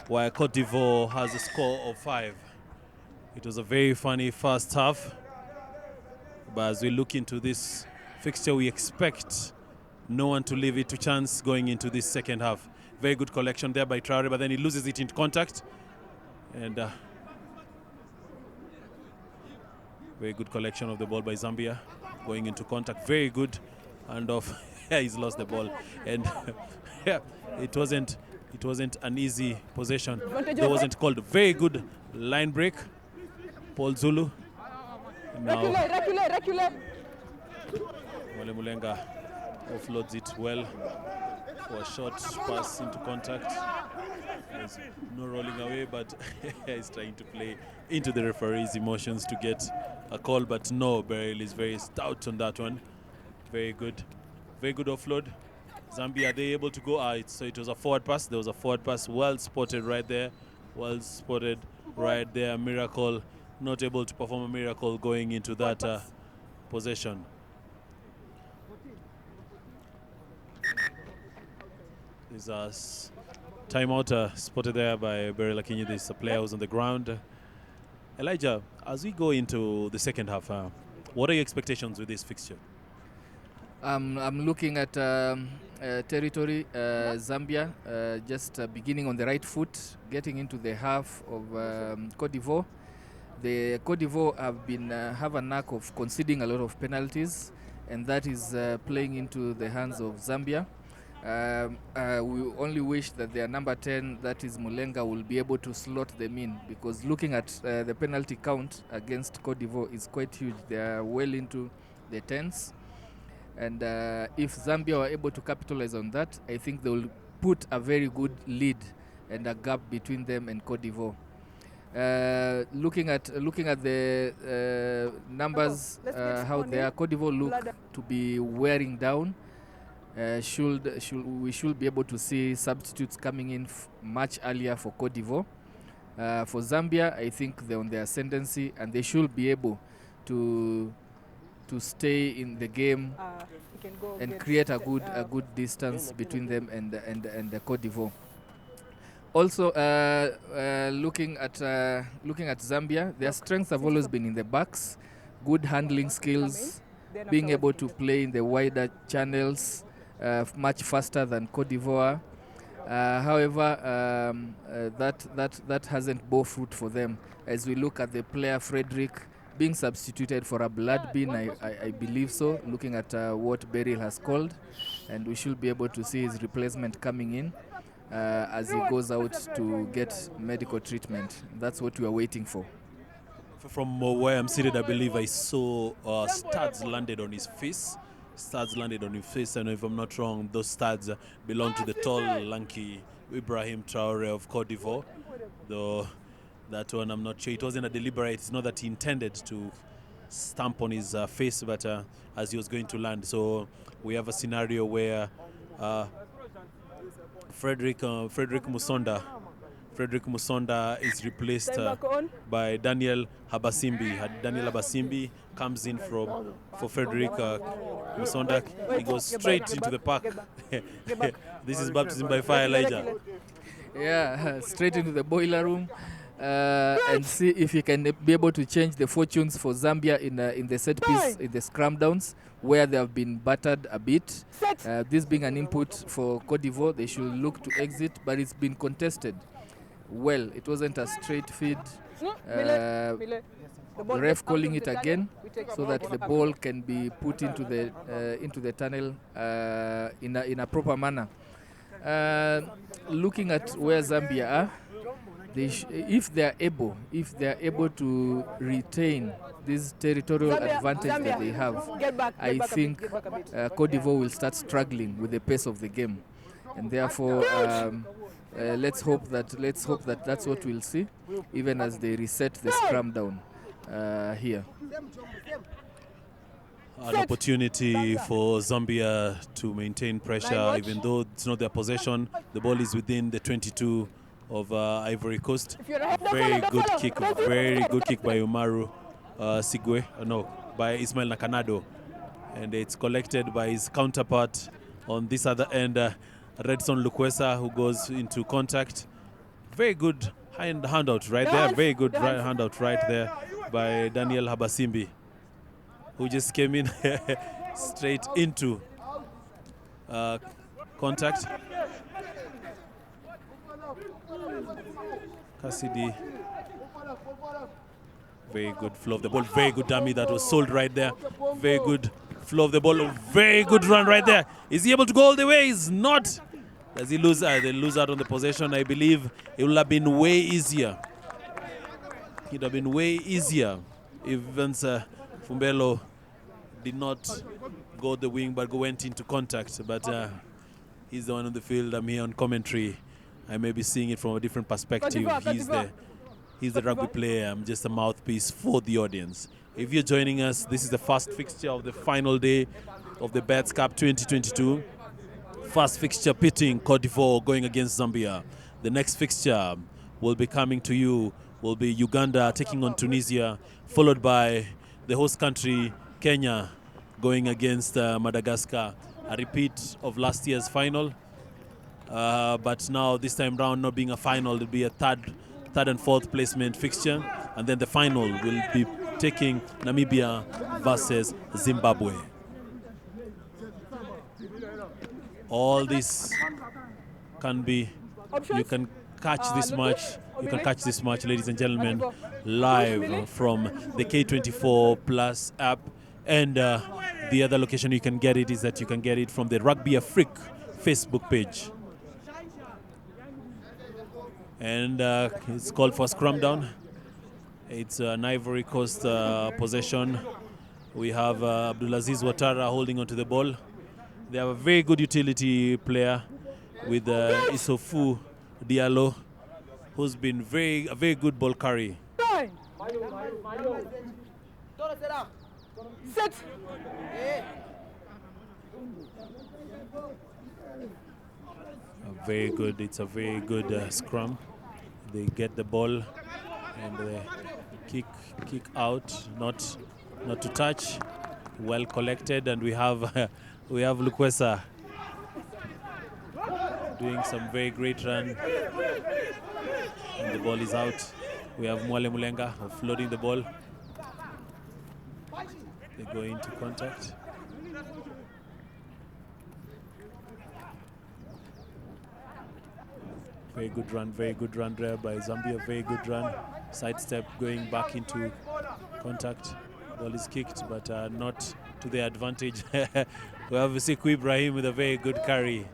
while Cote d'Ivoire has a score of 5. It was a very funny first half, but as we look into this fixture, we expect no one to leave it to chance going into this second half. Very good collection there by Traore, but then he loses it into contact. And very good collection of the ball by Zambia, going into contact. Very good, and off. Yeah, he's lost the ball, and yeah, it wasn't an easy possession. There wasn't called. Very good line break, Paul Zulu. Now Wale Mulenga offloads it well for a short pass into contact. There's no rolling away, but he's trying to play into the referee's emotions to get a call, but no, Beryl is very stout on that one. Very good offload. Zambia, are they able to go? So it was a forward pass. There was a forward pass. Well spotted right there. Well spotted right there. Miracle, not able to perform a miracle going into that possession. There's a timeout spotted there by Beryl Akinyi. There's a player who's on the ground. Elijah, as we go into the second half, what are your expectations with this fixture? I'm looking at territory, Zambia, just beginning on the right foot, getting into the half of Cote d'Ivoire. The Cote d'Ivoire have a knack of conceding a lot of penalties, and that is playing into the hands of Zambia. We only wish that their number 10, that is Mulenga, will be able to slot them in, because looking at the penalty count against Cote d'Ivoire is quite huge. They are well into the 10s. And if Zambia were able to capitalize on that, I think they will put a very good lead and a gap between them and Cote d'Ivoire. Looking at the numbers, how their Cote d'Ivoire look to be wearing down, we should be able to see substitutes coming in much earlier for Cote d'Ivoire. For Zambia, I think they're on the ascendancy, and they should be able to stay in the game and create a good distance between them and the Cote d'Ivoire. Also, looking at Zambia, their strengths have always been in the backs, good handling skills, being able to play in the wider channels much faster than Cote d'Ivoire. However, that hasn't bore fruit for them. As we look at the player Frederick being substituted for a blood bin, I believe so, looking at what Beryl has called, and we should be able to see his replacement coming in as he goes out to get medical treatment. That's what we are waiting for. From where I'm seated, I believe I saw studs landed on his face. And if I'm not wrong, those studs belong to the tall, lanky Ibrahim Traore of Cote d'Ivoire. Though that one, I'm not sure. It wasn't a deliberate. It's not that he intended to stamp on his face, but as he was going to land. So we have a scenario where Frederick Musonda is replaced by Daniel Habasimbi. Daniel Habasimbi comes in for Frederick Musonda. He goes straight into the park. This is baptism by fire, Elijah. Yeah, straight into the boiler room. And see if he can be able to change the fortunes for Zambia in the set piece, in the scrum downs, where they have been battered a bit. This being an input for Cote d'Ivoire, they should look to exit, but it's been contested. Well, it wasn't a straight feed. The ref calling it again so that the ball can be put into the tunnel in a proper manner. Looking at where Zambia are, if they are able to retain this territorial advantage that they have, I think Cote d'Ivoire will start struggling with the pace of the game, and therefore let's hope that that's what we'll see, even as they reset the scrum down here. An opportunity for Zambia to maintain pressure, even though it's not their possession. The ball is within the 22 of Ivory Coast. Very good kick by Umaru Sigwe, by Ismail Nakanado, and it's collected by his counterpart on this other end, Redson Lukwesa, who goes into contact. Very good handout right there. Very good handout right there by Daniel Habasimbi, who just came in straight into contact. Cassidy. Very good flow of the ball. Very good dummy that was sold right there. Very good flow of the ball. Very good run right there. Is he able to go all the way? He's not. Does he lose? They lose out on the possession. I believe it would have been way easier. It would have been way easier if Vince Fumbelo did not go the wing but went into contact. But he's the one on the field. I'm here on commentary. I may be seeing it from a different perspective. He's the rugby player. I'm just a mouthpiece for the audience. If you're joining us, this is the first fixture of the final day of the Barthes Cup 2022. First fixture pitting Cote d'Ivoire going against Zambia. The next fixture will be coming to you, will be Uganda taking on Tunisia, followed by the host country, Kenya, going against Madagascar. A repeat of last year's final. But now, this time round, not being a final, it'll be a third and fourth placement fixture. And then the final will be taking Namibia versus Zimbabwe. All this can be, you can catch this match, ladies and gentlemen, live from the K24 Plus app. And the other location you can get it is that you can get it from the Rugby Afrique Facebook page. And it's called for scrum down. It's an Ivory Coast possession. We have Abdulaziz Ouattara holding onto the ball. They have a very good utility player with Issoufou Diallo, who's been a very good ball carry. Set. Very good. It's a very good scrum. They get the ball and they kick out, not to touch. Well collected, and we have Lukwesa doing some very great run, and the ball is out. We have Mwale Mulenga offloading the ball. They go into contact. Very good run there by Zambia, very good run. Sidestep going back into contact. Ball is kicked, but not to their advantage. We have Siku Ibrahim with a very good carry.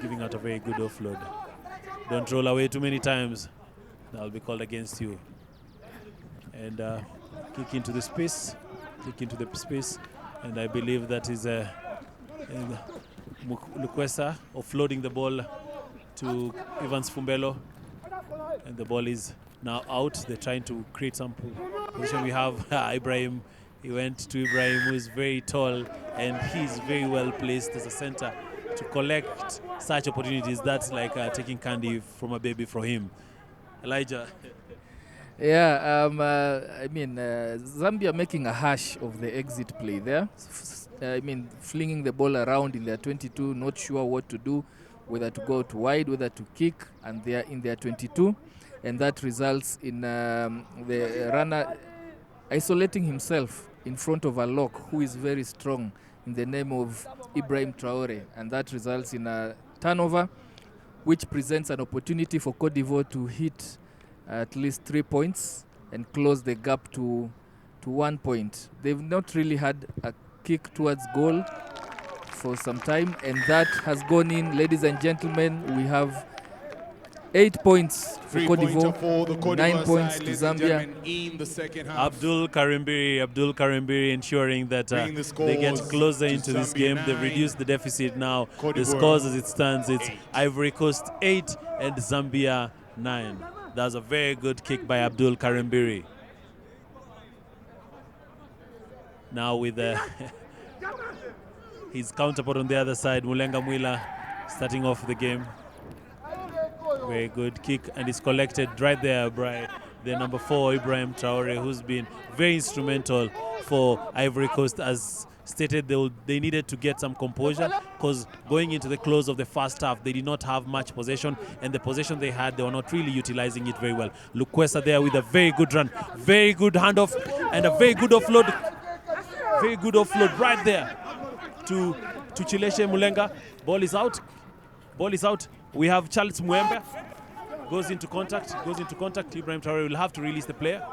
Giving out a very good offload. Don't roll away too many times. That'll be called against you. And kick into the space. And I believe that is Lukwesa offloading the ball to Evans Fumbelo, and the ball is now out. They're trying to create some position. We have Ibrahim. He went to Ibrahim, who is very tall, and he's very well placed as a center to collect such opportunities. That's like taking candy from a baby for him. Elijah. Yeah, Zambia making a hash of the exit play there. Flinging the ball around in their 22, not sure what to do, whether to go to wide, whether to kick, and they are in their 22. And that results in the runner isolating himself in front of a lock who is very strong in the name of Ibrahim Traore. And that results in a turnover, which presents an opportunity for Cote d'Ivoire to hit at least 3 points and close the gap to 1 point. They've not really had a kick towards goal for some time, and that has gone in. Ladies and gentlemen, we have 8 points for Cote d'Ivoire, 9 points to Zambia. Abdul Karimbiri ensuring that they get closer into this game. They've reduced the deficit now. The scores as it stands, it's Ivory Coast 8 and Zambia 9. That was a very good kick by Abdul Karimbiri. Now with his counterpart on the other side, Mulenga Mwila starting off the game. Very good kick, and it's collected right there by the number 4, Ibrahim Traore, who's been very instrumental for Ivory Coast as stated they needed to get some composure, because going into the close of the first half, they did not have much possession, and the possession they had, they were not really utilizing it very well. Lukwesa there with a very good run, very good handoff, and a very good offload. Very good offload right there to Chileshe Mulenga. Ball is out. Ball is out. We have Charles Mwembe. Goes into contact. Ibrahim Traore will have to release the player.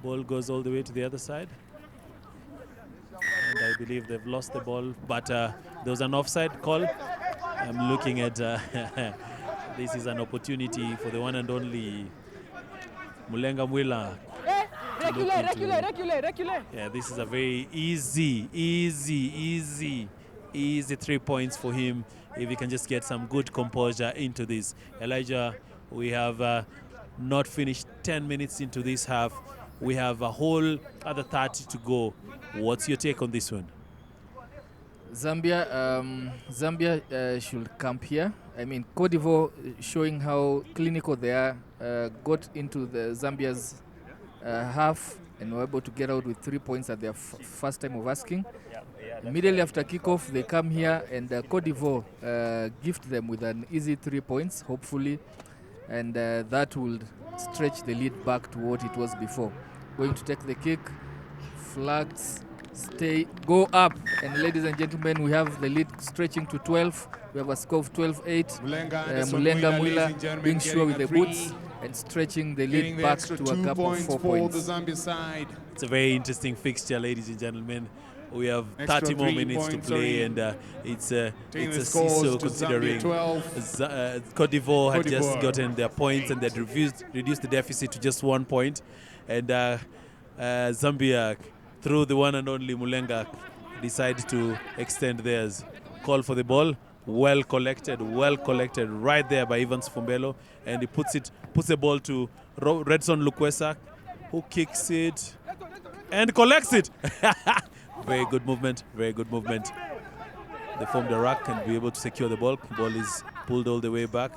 Ball goes all the way to the other side. And I believe they've lost the ball, but there was an offside call. I'm looking at this is an opportunity for the one and only Mulenga Mwila. Reculez. Yeah, this is a very easy 3 points for him if he can just get some good composure into this. Elijah, we have not finished 10 minutes into this half. We have a whole other 30 to go. What's your take on this one? Zambia should camp here. I mean, Cote d'Ivoire showing how clinical they are, got into the Zambia's half and were able to get out with 3 points at their first time of asking. Immediately after kickoff, they come here and Cote d'Ivoire gift them with an easy 3 points, hopefully, and that will stretch the lead back to what it was before. Going to take the kick, flags, go up, and ladies and gentlemen, we have the lead stretching to 12. We have a score of 12-8. Mulenga Mwila being sure with the boots and stretching the lead back to a gap of 4 points. It's a very interesting fixture, ladies and gentlemen. We have 30 more minutes to play, and it's a seesaw considering Cote d'Ivoire had just gotten their points and they'd reduced the deficit to just 1 point. And Zambia, through the one and only Mulenga, decided to extend theirs. Call for the ball, well collected right there by Evans Fumbelo, and he puts the ball to Redson Lukwesa, who kicks it and collects it. Very good movement. They formed a ruck and be able to secure the ball. Ball is pulled all the way back.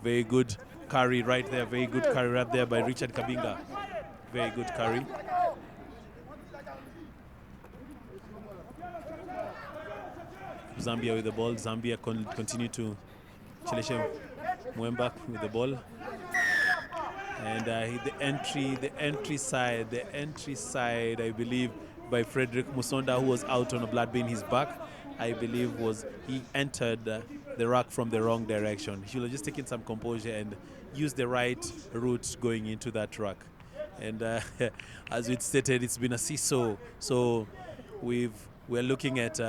Very good carry right there. By Richard Kabinga. Very good carry. Zambia with the ball. Zambia continue to Chileshe Mwemba with the ball. And the entry side, I believe, by Frederick Musonda, who was out on a blood being his back, I believe he entered the ruck from the wrong direction. He should have just taken some composure and used the right route going into that ruck. And as we stated, it's been a seesaw. So we're looking at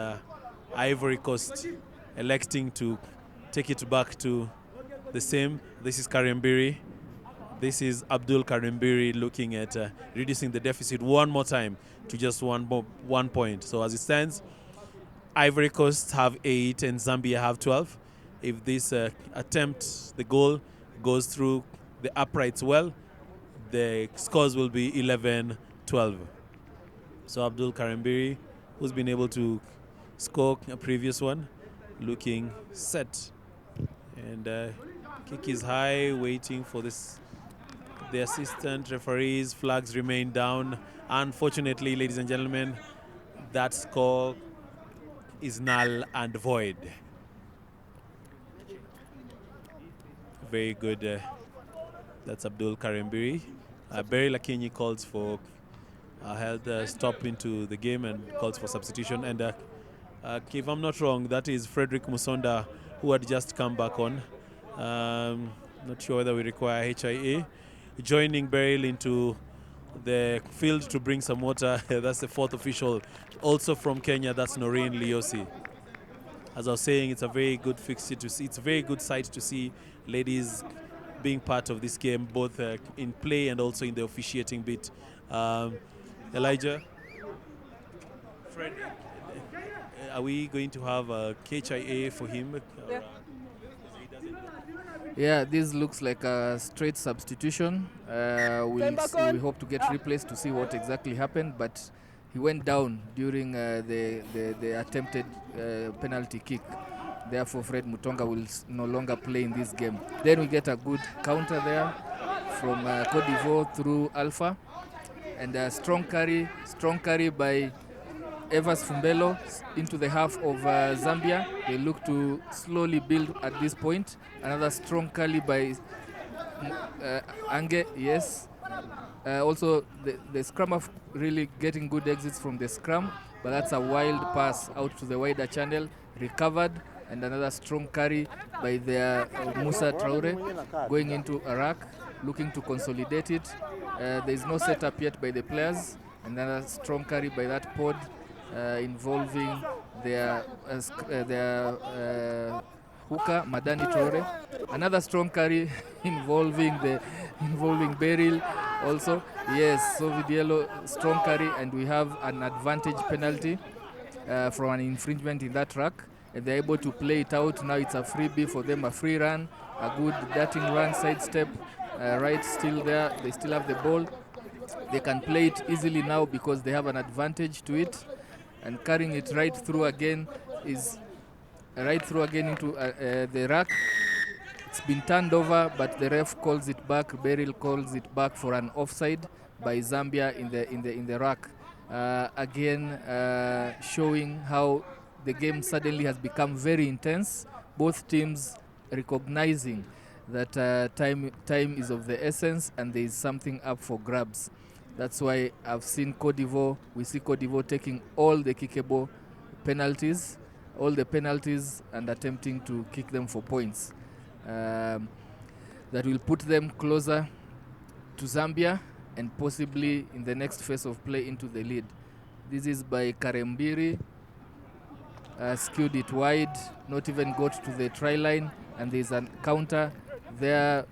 Ivory Coast electing to take it back to the same. This is Karimbiri. This is Abdul Karimbiri looking at reducing the deficit one more time to just 1 point. So as it stands, Ivory Coast have 8 and Zambia have 12. If this attempt, the goal, goes through the uprights well, the scores will be 11-12. So Abdul Karimbiri, who's been able to score a previous one, looking set. And kick is high, waiting for this. The assistant referees' flags remain down. Unfortunately, ladies and gentlemen, that score is null and void. Very good. That's Abdul Karimbiri. Barry Lakinyi calls for a held stop into the game and calls for substitution. And if I'm not wrong, that is Frederick Musonda, who had just come back on. Not sure whether we require HIA. Joining Beryl into the field to bring some water. That's the fourth official. Also from Kenya, that's Noreen Liosi. As I was saying, it's a very good fixture to see. It's a very good sight to see ladies being part of this game, both in play and also in the officiating bit. Elijah, Fred, are we going to have a KHIA for him? Yeah. Yeah, this looks like a straight substitution. We hope to get replays to see what exactly happened, but he went down during the attempted penalty kick. Therefore, Fred Mutonga will no longer play in this game. Then we get a good counter there from Cote d'Ivoire through Alpha. and a strong carry by Evers Fumbelo into the half of Zambia. They look to slowly build at this point. Another strong carry by Ange, yes. Also, the scrum of really getting good exits from the scrum, but that's a wild pass out to the wider channel, recovered, and another strong carry by their Musa Traore going into Iraq, looking to consolidate it. There is no setup yet by the players, and another strong carry by that pod involving their hooker Madani Traore. Another strong carry involving Beryl also. Yes, so Vidiello, strong carry, and we have an advantage penalty from an infringement in that track. And they're able to play it out. Now it's a freebie for them, a free run, a good darting run, sidestep, right still there. They still have the ball. They can play it easily now because they have an advantage to it. And carrying it right through again into the rack. It's been turned over, but the ref calls it back. Beryl calls it back for an offside by Zambia in the rack. Again, showing how the game suddenly has become very intense. Both teams recognizing that time is of the essence, and there is something up for grabs. That's why I've seen Cote d'Ivoire. We see Cote d'Ivoire taking all the kickable penalties, and attempting to kick them for points. That will put them closer to Zambia and possibly in the next phase of play into the lead. This is by Karembiri, skewed it wide, not even got to the try line, and there's a counter there.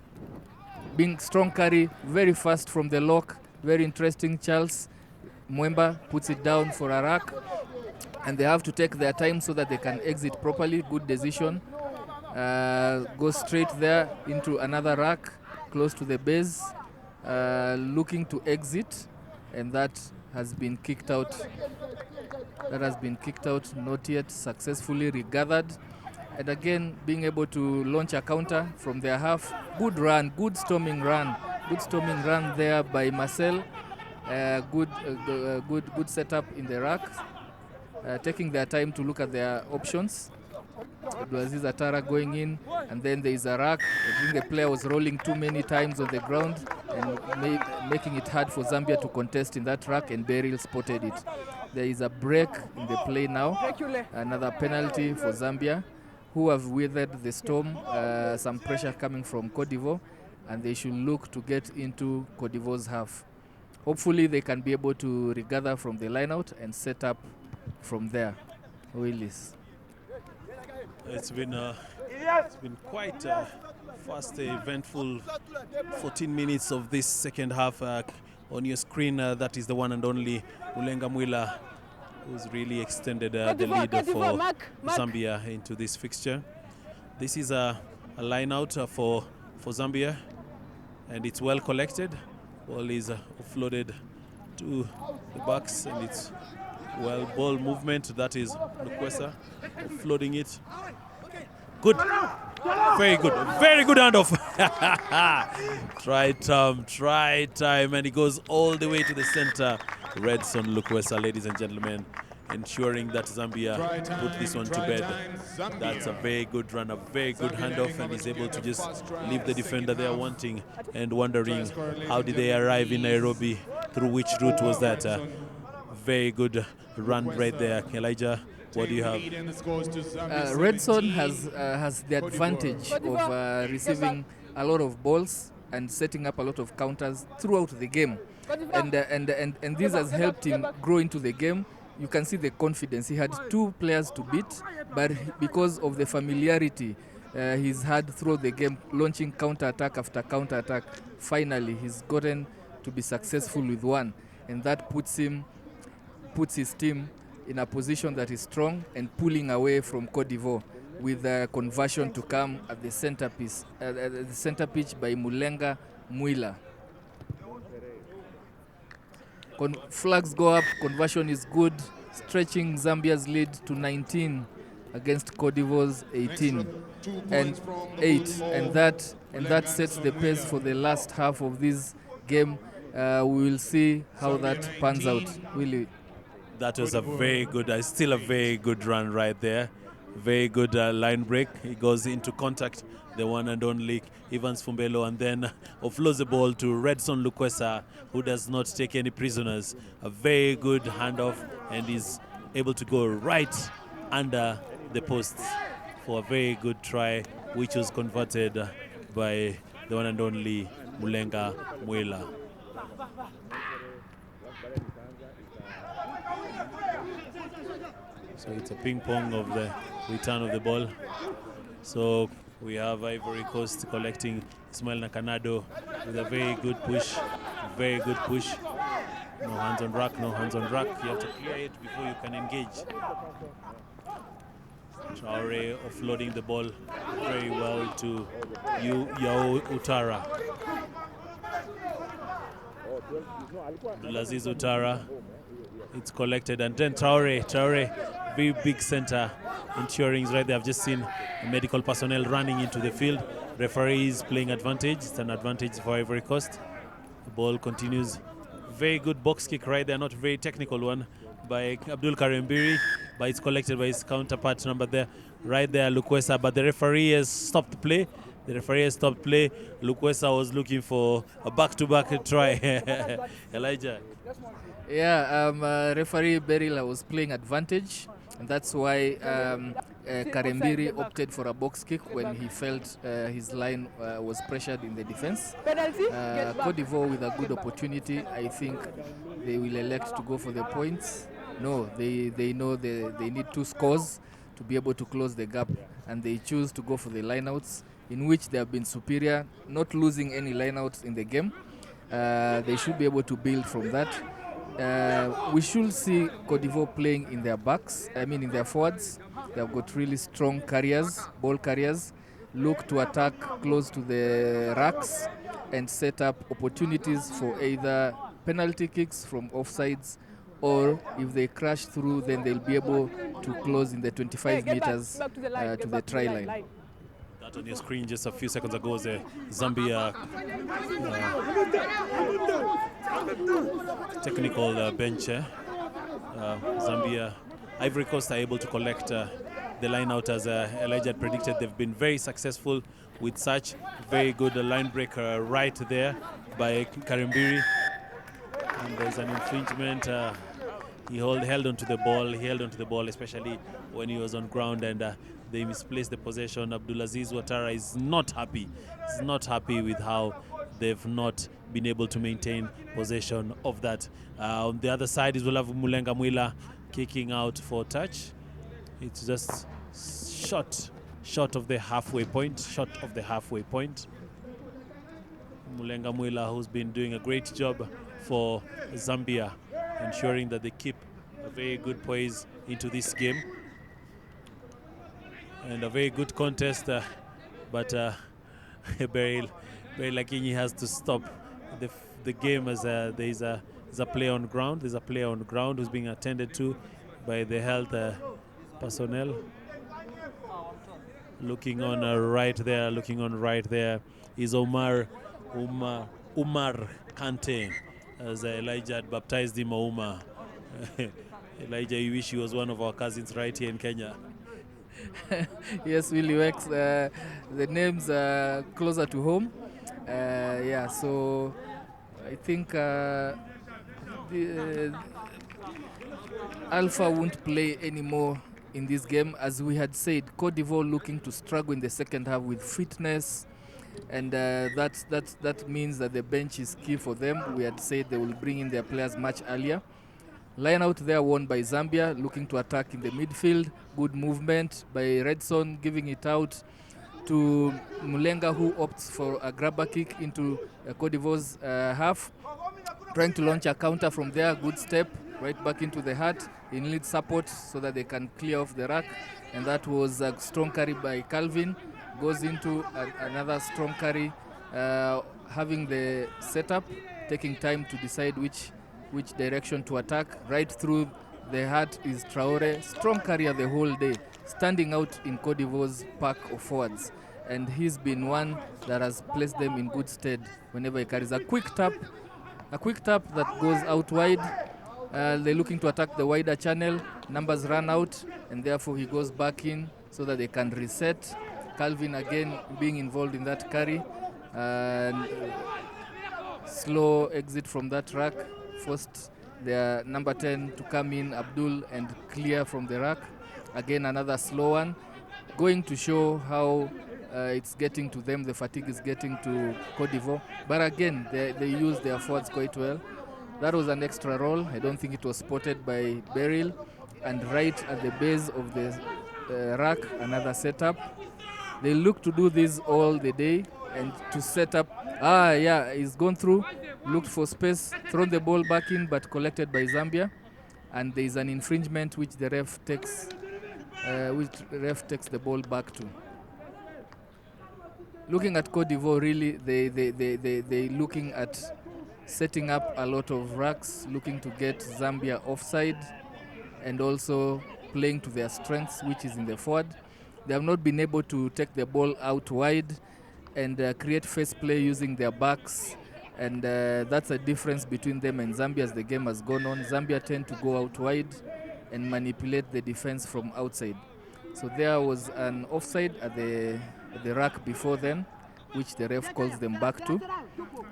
Being strong carry, very fast from the lock, very interesting. Charles Mwemba puts it down for Iraq, and they have to take their time so that they can exit properly. Good decision. Go straight there into another rack close to the base, looking to exit, and that has been kicked out. Not yet successfully regathered. And again, being able to launch a counter from their half. Good run, good storming run there by Marcel. Good setup in the rack. Taking their time to look at their options. Abdulaziz Atara going in, and then there is a rack. I think the player was rolling too many times on the ground and making it hard for Zambia to contest in that rack, and Beryl spotted it. There is a break in the play now. Another penalty for Zambia, who have weathered the storm. Some pressure coming from Cote d'Ivoire, and they should look to get into Cote d'Ivoire's half. Hopefully they can be able to regather from the line-out and set up from there. Willis. It's been quite fast, eventful 14 minutes of this second half. On your screen, that is the one and only Mulenga Mwila, who's really extended the lead for Zambia into this fixture. This is a line out for Zambia, and it's well collected. Ball is offloaded to the backs, and it's well ball movement. That is Lukwesa offloading it. Good, very good handoff. Try time, and he goes all the way to the center. Redson Lukwesa, ladies and gentlemen, ensuring that Zambia put this one to bed. That's a very good run, a very good handoff, and he's able to just leave the defender there wanting and wondering how did they arrive in Nairobi, through which route was that. Very good run right there. Elijah, what do you have? Redson has the advantage of receiving a lot of balls and setting up a lot of counters throughout the game, and this has helped him grow into the game. You can see the confidence. He had two players to beat, but because of the familiarity he's had throughout the game, launching counter-attack after counter-attack, finally he's gotten to be successful with one, and that puts his team in a position that is strong and pulling away from Cote d'Ivoire, with a conversion to come at the center pitch by Mulenga Mwila. Flags go up, conversion is good, stretching Zambia's lead to 19 against Cote d'Ivoire's 18 and 8, and that sets the pace for the last half of this game. We will see how that pans out. That was a very good, still a very good run right there. Very good line break. He goes into contact, the one and only Evans Fumbelo, and then offloads the ball to Redson Lukwesa, who does not take any prisoners. A very good handoff, and is able to go right under the posts for a very good try, which was converted by the one and only Mulenga Mwila. So it's a ping pong of the return of the ball. So we have Ivory Coast collecting Ismail Nakanado with a very good push. Very good push. No hands on rack, no hands on rack. You have to clear it before you can engage. Traore offloading the ball very well to Yao Utara. Abdulaziz Utara. It's collected, and then Traore, very big center, ensuring right there. I've just seen medical personnel running into the field. Referees playing advantage. It's an advantage for Ivory Coast. The ball continues. Very good box kick right there, not a very technical one by Abdul Karimbiri, but it's collected by his counterpart number there, right there, Lukwesa. But the referee has stopped play. Lukwesa was looking for a back-to-back try. Elijah. Yeah, referee Berila was playing advantage, and that's why Karembiri opted for a box kick when he felt his line was pressured in the defense. Cote d'Ivoire with a good opportunity. I think they will elect to go for the points. No, they know they need 2 scores to be able to close the gap, and they choose to go for the lineouts, in which they have been superior, not losing any lineouts in the game. They should be able to build from that. We should see Cote d'Ivoire playing in their backs, in their forwards. They've got really strong carriers, ball carriers, look to attack close to the racks and set up opportunities for either penalty kicks from offsides, or if they crash through, then they'll be able to close in the 25 meters to the try line. That on your screen just a few seconds ago was a Zambia technical bench. Zambia, Ivory Coast are able to collect the line out as Elijah had predicted. They've been very successful with such very good line breaker right there by Karimbiri. And there's an infringement. He held onto the ball, especially when he was on ground, and they misplaced the possession. Abdulaziz Ouattara is not happy. He's not happy with how they've not been able to maintain possession of that. On the other side is we'll have Mulenga Mwila kicking out for touch. It's just short of the halfway point. Mulenga Mwila, who's been doing a great job for Zambia, ensuring that they keep a very good poise into this game. And a very good contest, but Beryl Lakinyi has to stop the game as there's a player on ground. There's a player on ground who's being attended to by the health personnel. Looking on right there is Umar Kante, as Elijah had baptized him Ouma. Elijah, you wish he was one of our cousins right here in Kenya. Yes, Willie Wex, the names are closer to home. So I think Alpha won't play anymore in this game. As we had said, Cote d'Ivoire looking to struggle in the second half with fitness, and that means that the bench is key for them. We had said they will bring in their players much earlier. Line out there won by Zambia, looking to attack in the midfield. Good movement by Redson, giving it out to Mulenga, who opts for a grabber kick into Cote d'Ivoire's half. Trying to launch a counter from there. Good step right back into the heart. He needs support so that they can clear off the rack. And that was a strong carry by Calvin. Goes into another strong carry, having the setup, taking time to decide which direction to attack. Right through the heart is Traore, strong carrier the whole day, standing out in Cote d'Ivoire's pack of forwards. And he's been one that has placed them in good stead whenever he carries a quick tap A quick tap that goes out wide. They're looking to attack the wider channel. Numbers run out, and therefore he goes back in so that they can reset. Calvin again being involved in that carry. And slow exit from that rack. Forced their number 10 to come in, Abdul, and clear from the rack. Again, another slow one. Going to show how it's getting to them, the fatigue is getting to Cote d'Ivoire. But again, they use their forwards quite well. That was an extra roll. I don't think it was spotted by Beryl. And right at the base of the rack, another setup. They look to do this all the day and to set up. Yeah, he's gone through, looked for space, thrown the ball back in, but collected by Zambia. And there is an infringement which the ref takes the ball back to. Looking at Cote d'Ivoire, really, they looking at setting up a lot of racks, looking to get Zambia offside, and also playing to their strengths, which is in the forward. They have not been able to take the ball out wide and create face play using their backs, and that's a difference between them and Zambia as the game has gone on. Zambia tend to go out wide and manipulate the defense from outside. So there was an offside at the rack before then, which the ref calls them back to.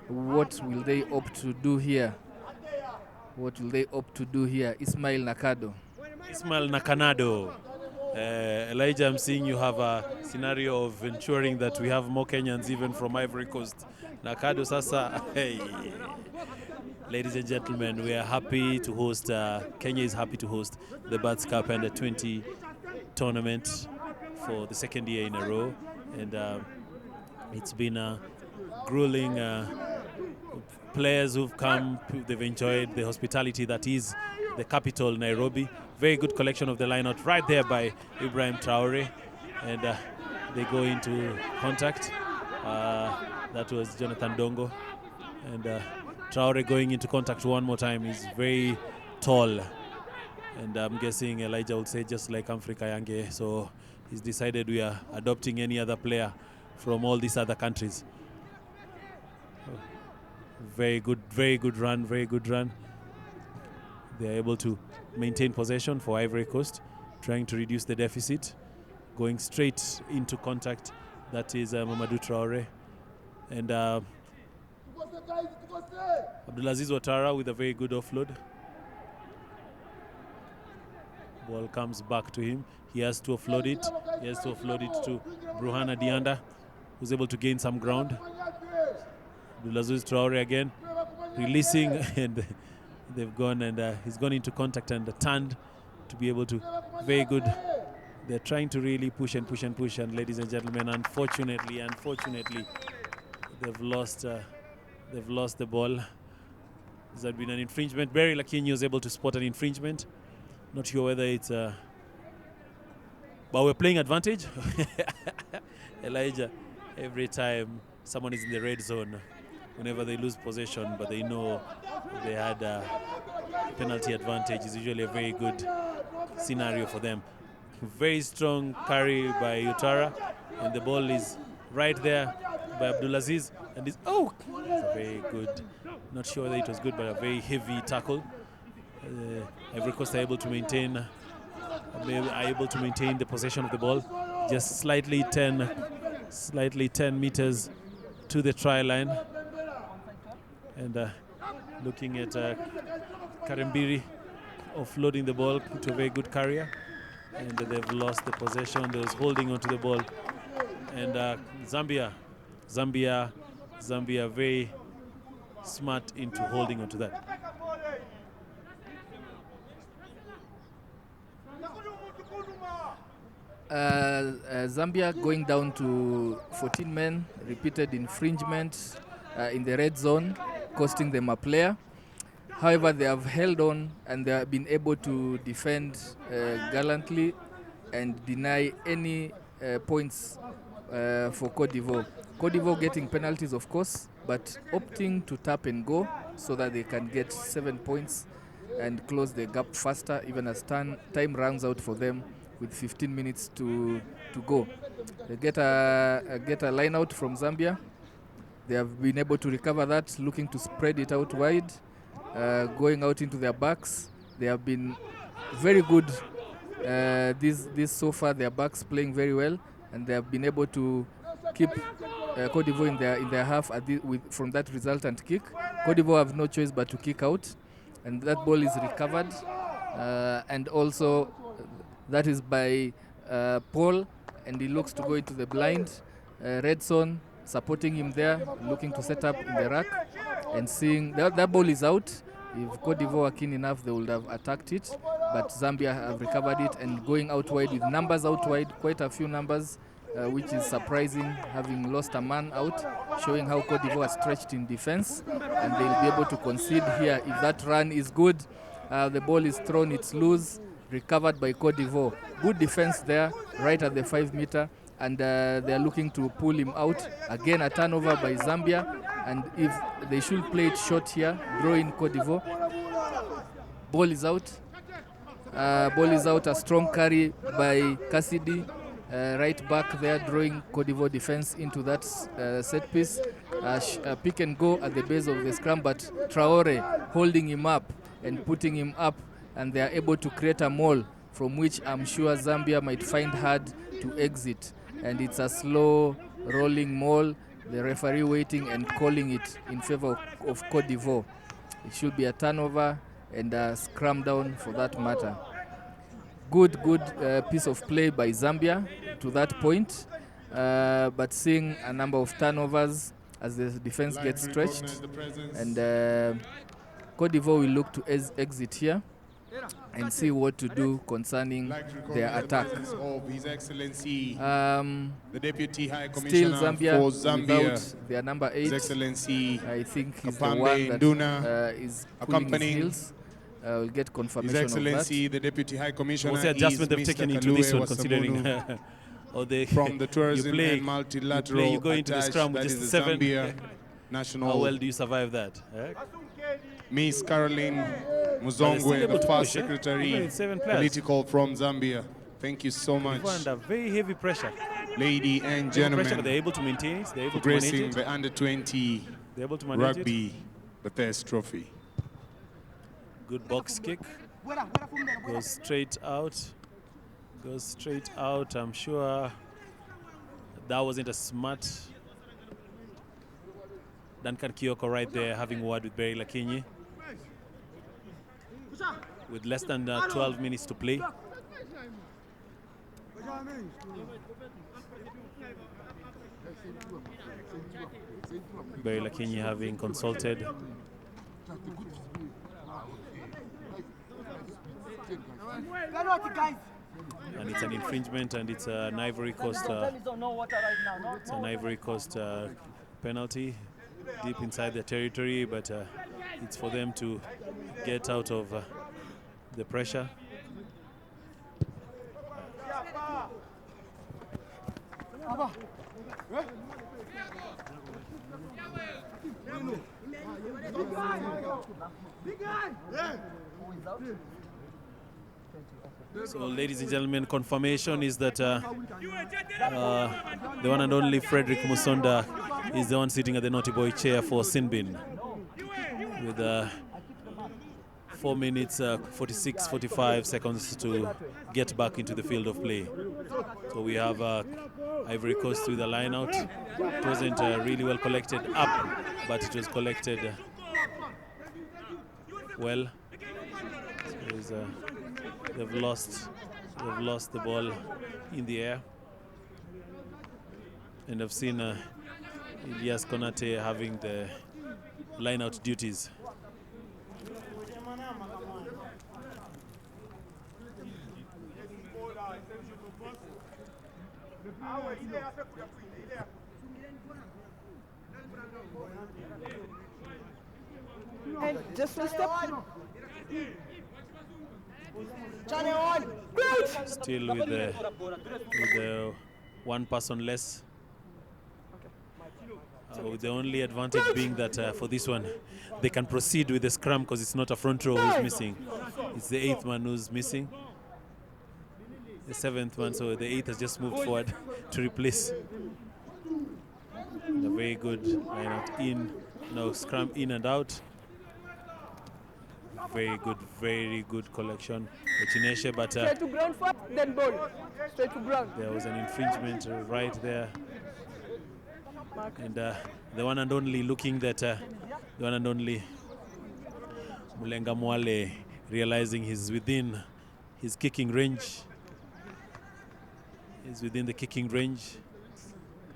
What will they opt to do here? What will they opt to do here? Ismail Nakado. Ismail Nakanado. Elijah, I'm seeing you have a scenario of ensuring that we have more Kenyans even from Ivory Coast. Nakado Sasa, hey. Ladies and gentlemen, we are happy to host, Kenya is happy to host the Barthes Cup and the 20 tournament for the second year in a row. And it's been a grueling players who've come, they've enjoyed the hospitality that is the capital, Nairobi. Very good collection of the lineout right there by Ibrahim Traore. And they go into contact. That was Jonathan Dongo. And Traore going into contact one more time. He's very tall. And I'm guessing Elijah would say just like Humphrey Kayange. So he's decided we are adopting any other player from all these other countries. Very good run, very good run. They're able to maintain possession for Ivory Coast, trying to reduce the deficit, going straight into contact. That is Mamadou Traore. And Abdulaziz Ouattara with a very good offload. Ball comes back to him. He has to offload it. He has to offload it to Bruhana Dianda, who's able to gain some ground. Abdulaziz Traore again, releasing, and they've gone, and he's gone into contact and turned to be able to. Very good. They're trying to really push and push and push, and ladies and gentlemen, unfortunately, they've lost the ball. There's been an infringement. Barry Lakinyo was able to spot an infringement. Not sure whether it's but we're playing advantage. Elijah, every time someone is in the red zone, whenever they lose possession, but they know they had a penalty advantage, is usually a very good scenario for them. Very strong carry by Ouattara, and the ball is right there by Abdulaziz, and it's a very good. Not sure whether it was good, but a very heavy tackle. Ivory Coast are able to maintain the possession of the ball, just slightly 10 meters to the try line. And looking at Karembiri offloading the ball to a very good carrier, and they've lost the possession. They was holding onto the ball, and Zambia very smart into holding onto that. Zambia going down to 14 men, repeated infringement in the red zone, costing them a player. However, they have held on and they have been able to defend gallantly and deny any points for Cote d'Ivoire. Cote d'Ivoire getting penalties, of course, but opting to tap and go so that they can get 7 points and close the gap faster, even as time runs out for them with 15 minutes to go. They get a line out from Zambia. They have been able to recover that, looking to spread it out wide, going out into their backs. They have been very good this so far. Their backs playing very well, and they have been able to keep Cote d'Ivoire in their half from that resultant kick. Cote d'Ivoire have no choice but to kick out, and that ball is recovered, and also that is by Paul, and he looks to go into the blind. Redson supporting him there, looking to set up in the rack, and seeing that ball is out. If Cote d'Ivoire were keen enough, they would have attacked it, but Zambia have recovered it and going out wide with numbers out wide, quite a few numbers, which is surprising, having lost a man out, showing how Cote d'Ivoire are stretched in defense, and they'll be able to concede here. If that run is good, the ball is thrown, it's loose, recovered by Cote d'Ivoire. Good defense there, right at the 5 meter, and they're looking to pull him out. Again, a turnover by Zambia, and if they should play it short here, draw in Cote d'Ivoire. Ball is out. A strong carry by Cassidy, right back there, drawing Cote d'Ivoire defense into that set piece. Pick and go at the base of the scrum, but Traore holding him up and putting him up, and they are able to create a maul from which I'm sure Zambia might find hard to exit. And it's a slow rolling maul, the referee waiting and calling it in favor of Cote d'Ivoire. It should be a turnover and a scrum down for that matter. Good piece of play by Zambia to that point, but seeing a number of turnovers as the defense gets stretched, and Cote d'Ivoire will look to exit here and see what to do concerning their attack. Of His Excellency, the Deputy High Still Commissioner Zambia for Zambia, without their number 8. His Excellency I think he's Kapambe the one that Nduna, is cooling his accompanying heels. We'll get His confirmation Excellency, of the Deputy High Commissioner, What's the adjustment is they've Mr. taken into this Kalue one, considering Wasamunu from the Tourism you play, and Multilateral you go into the Attach, scrum with that just is the 7. Zambia National. How well do you survive that? Miss Caroline still Muzongwe, able the to first push, Secretary Even with 7 players. Political from Zambia. Thank you so much, They're under very heavy pressure. ladies and Heavy pressure, but gentlemen, they're able to maintain it. They're able to manage progressing it. the under-20 They're able to manage it. Rugby Barthes Trophy. Good box kick. Goes straight out. Goes straight out. I'm sure that wasn't a smart. Duncan Kioko right there having a word with Barry Lakinyi. With less than 12 minutes to play. Barry Lakinyi having consulted. And it's an infringement, and it's an Ivory Coast. It's an Ivory Coast penalty deep inside their territory, but it's for them to get out of the pressure. So, ladies and gentlemen, confirmation is that the one and only Frederick Musonda is the one sitting at the naughty boy chair for Sinbin, with 4 minutes 45 seconds to get back into the field of play. So we have Ivory Coast with a line out. It wasn't really well collected up, but it was collected well. So they've lost the ball in the air, and I've seen Elias Konate having the line out duties. And just a step. Still with the one person less. With the only advantage being that for this one, they can proceed with the scrum because it's not a front row who's missing. It's the 8th man who's missing. The 7th man, so the 8th has just moved forward to replace. And a very good line out in, no scrum in and out. Very good collection. But Straight to ground first, then ball. Straight to ground. there was an infringement right there. And the one and only looking that, the one and only Mulenga Mwale realizing he's within his kicking range. He's within the kicking range.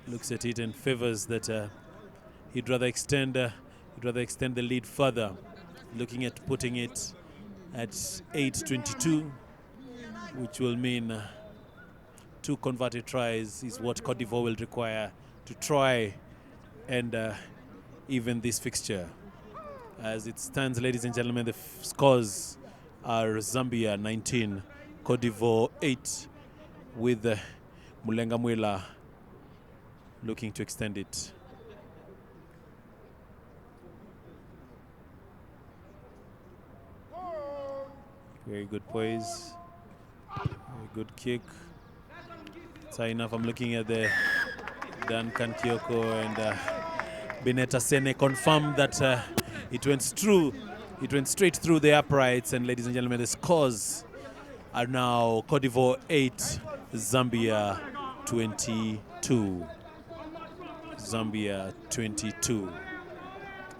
Looks at it and favors that he'd rather extend the lead further. Looking at putting it at 8-22, which will mean 2 converted tries is what Cote d'Ivoire will require to try and even this fixture. As it stands, ladies and gentlemen, the scores are Zambia 19, Cote d'Ivoire 8, with Mulenga Mwela looking to extend it. Very good poise, very good kick. So enough, I'm looking at the Duncan Kioko and Bineta Sene confirmed that it went straight through the uprights. And ladies and gentlemen, the scores are now Cote d'Ivoire 8, Zambia 22. Zambia 22.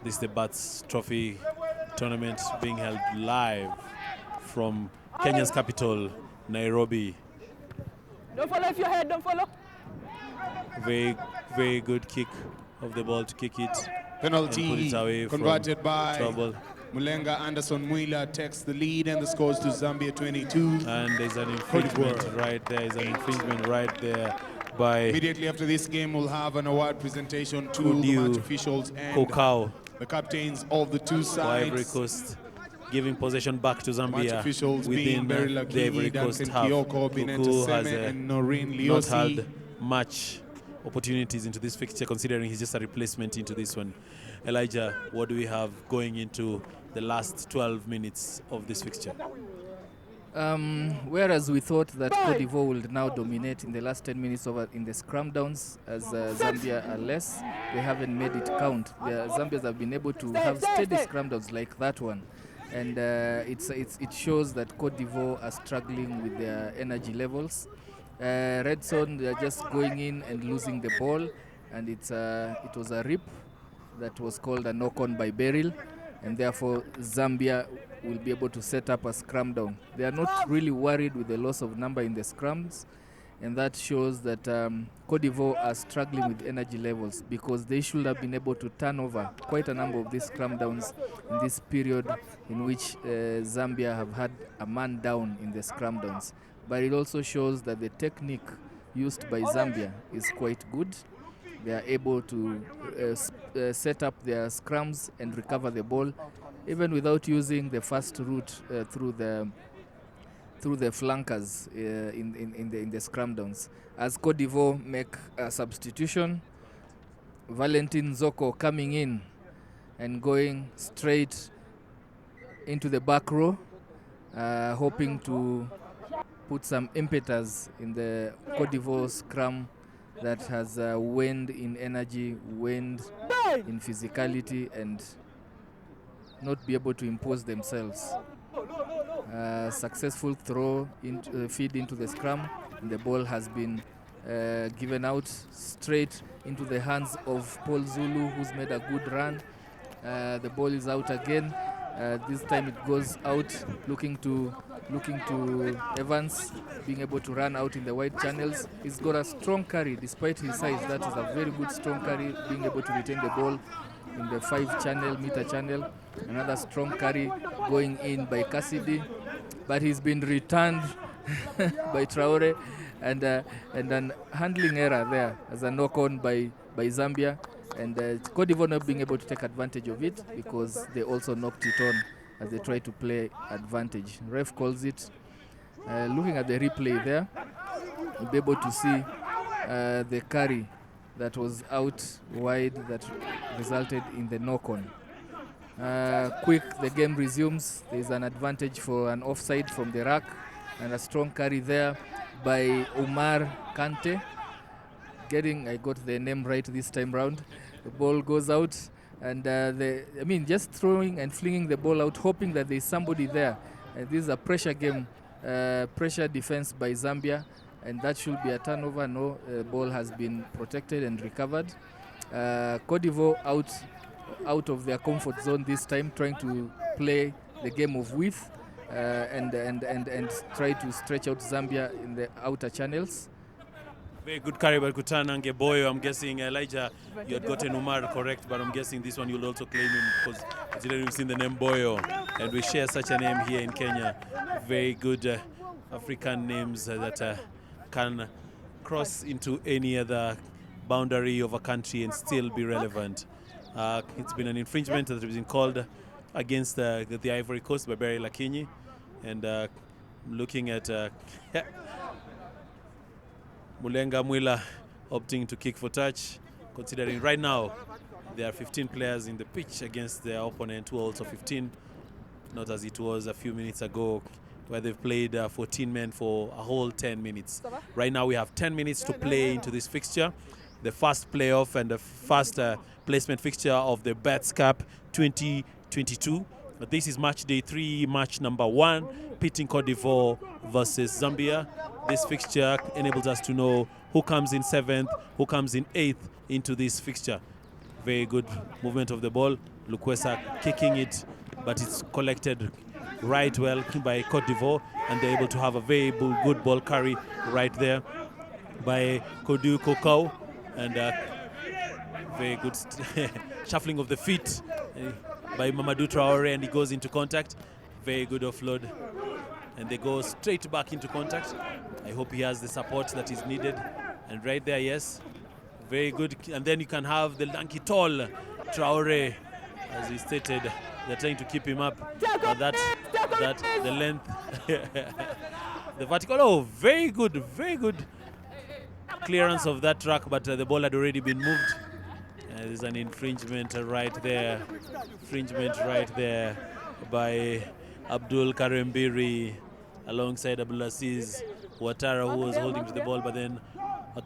This is the Barthes Trophy tournament being held live from Kenya's capital, Nairobi. Don't follow if your head, don't follow. Very good kick of the ball to kick it. Penalty and put it away converted by trouble. Mulenga Anderson Mwila takes the lead and the scores to Zambia 22. And there's an infringement right there. There's an infringement right there by... Immediately after this game, we'll have an award presentation to the match officials and the captains of the two sides. Ivory Coast giving possession back to Zambia officials within the Ivory Coast half. Kuku has not had much opportunities into this fixture, considering he's just a replacement into this one. Elijah, what do we have going into the last 12 minutes of this fixture? Whereas we thought that Cote d'Ivoire would now dominate in the last 10 minutes over in the scrum downs, as Zambia are less, they haven't made it count. The Zambians have been able to have steady scrum downs like that one. And it shows that Cote d'Ivoire are struggling with their energy levels. Red Zone, they are just going in and losing the ball, and it was a rip that was called a knock-on by Beryl, and therefore Zambia will be able to set up a scrum down. They are not really worried with the loss of number in the scrums, and that shows that Cote d'Ivoire are struggling with energy levels, because they should have been able to turn over quite a number of these scrum downs in this period in which Zambia have had a man down in the scrum downs. But it also shows that the technique used by Zambia is quite good. They are able to set up their scrums and recover the ball, even without using the fast route through the flankers in the scrum downs. As Cote d'Ivoire make a substitution, Valentin Zoko coming in and going straight into the back row, hoping to put some impetus in the Cote d'Ivoire scrum that has waned in energy, waned in physicality, and not be able to impose themselves. Successful throw, feed into the scrum, and the ball has been given out straight into the hands of Paul Zulu, who's made a good run. The ball is out again. This time it goes out, looking to Evans, being able to run out in the wide channels. He's got a strong carry despite his size. That is a very good strong carry, being able to retain the ball in the 5-meter channel. Another strong carry going in by Cassidy, but he's been returned by Traore, and an handling error there as a knock-on by Zambia, and Cote d'Ivoire not being able to take advantage of it because they also knocked it on as they try to play advantage. Ref calls it. Looking at the replay there, you'll be able to see the carry that was out wide that resulted in the knock-on. Quick, the game resumes. There's an advantage for an offside from the rack, and a strong carry there by Omar Kante. I got the name right this time round. The ball goes out, and just throwing and flinging the ball out, hoping that there's somebody there. This is a pressure game, pressure defense by Zambia, and that should be a turnover. No, the ball has been protected and recovered. Cote d'Ivoire out of their comfort zone this time, trying to play the game of width and try to stretch out Zambia in the outer channels. Very good carry by Kutana Ngeboyo. I'm guessing, Elijah, you had gotten Umar correct, but I'm guessing this one you'll also claim him because considering we've seen the name Boyo, and we share such a name here in Kenya. Very good African names that can cross into any other boundary of a country and still be relevant. It's been an infringement that has been called against the Ivory Coast by Barry Lakinyi, and looking at Mulenga Mwila opting to kick for touch, considering right now there are 15 players in the pitch against their opponent, who are also 15, not as it was a few minutes ago where they've played 14 men for a whole 10 minutes. Right now we have 10 minutes to play into this fixture, the first playoff and the first placement fixture of the Barthes Cup 2022. This is match day 3, match number 1, pitting Cote d'Ivoire versus Zambia. This fixture enables us to know who comes in 7th, who comes in 8th into this fixture. Very good movement of the ball. Lukwesa kicking it, but it's collected right well by Cote d'Ivoire, and they're able to have a very good ball carry right there by Kodu Kokau, and very good shuffling of the feet by Mamadou Traore, and he goes into contact. Very good offload, and they go straight back into contact. I hope he has the support that is needed. And right there, yes, very good. And then you can have the lanky tall Traore, as he stated. They're trying to keep him up, but the length, the vertical. Oh, very good clearance of that track, but the ball had already been moved. There's an infringement right there. By Abdul Karembiri alongside Abdulaziz Ouattara, who was holding to the ball, but then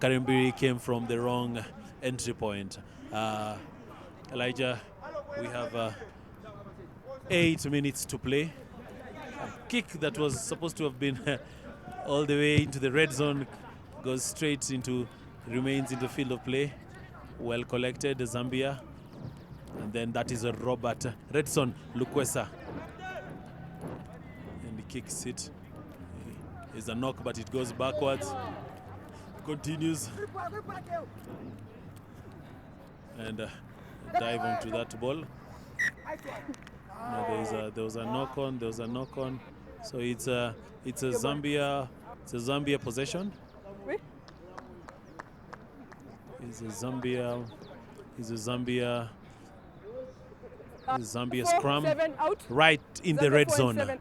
Karembiri came from the wrong entry point. Elijah, we have 8 minutes to play. A kick that was supposed to have been all the way into the red zone goes remains in the field of play. Well collected, Zambia. And then that is a Robert Redson Lukwesa. And he kicks it. It's a knock, but it goes backwards. Continues. And dive onto that ball. There was a knock on. So it's a Zambia possession. It's a Zambia scrum right in the red zone.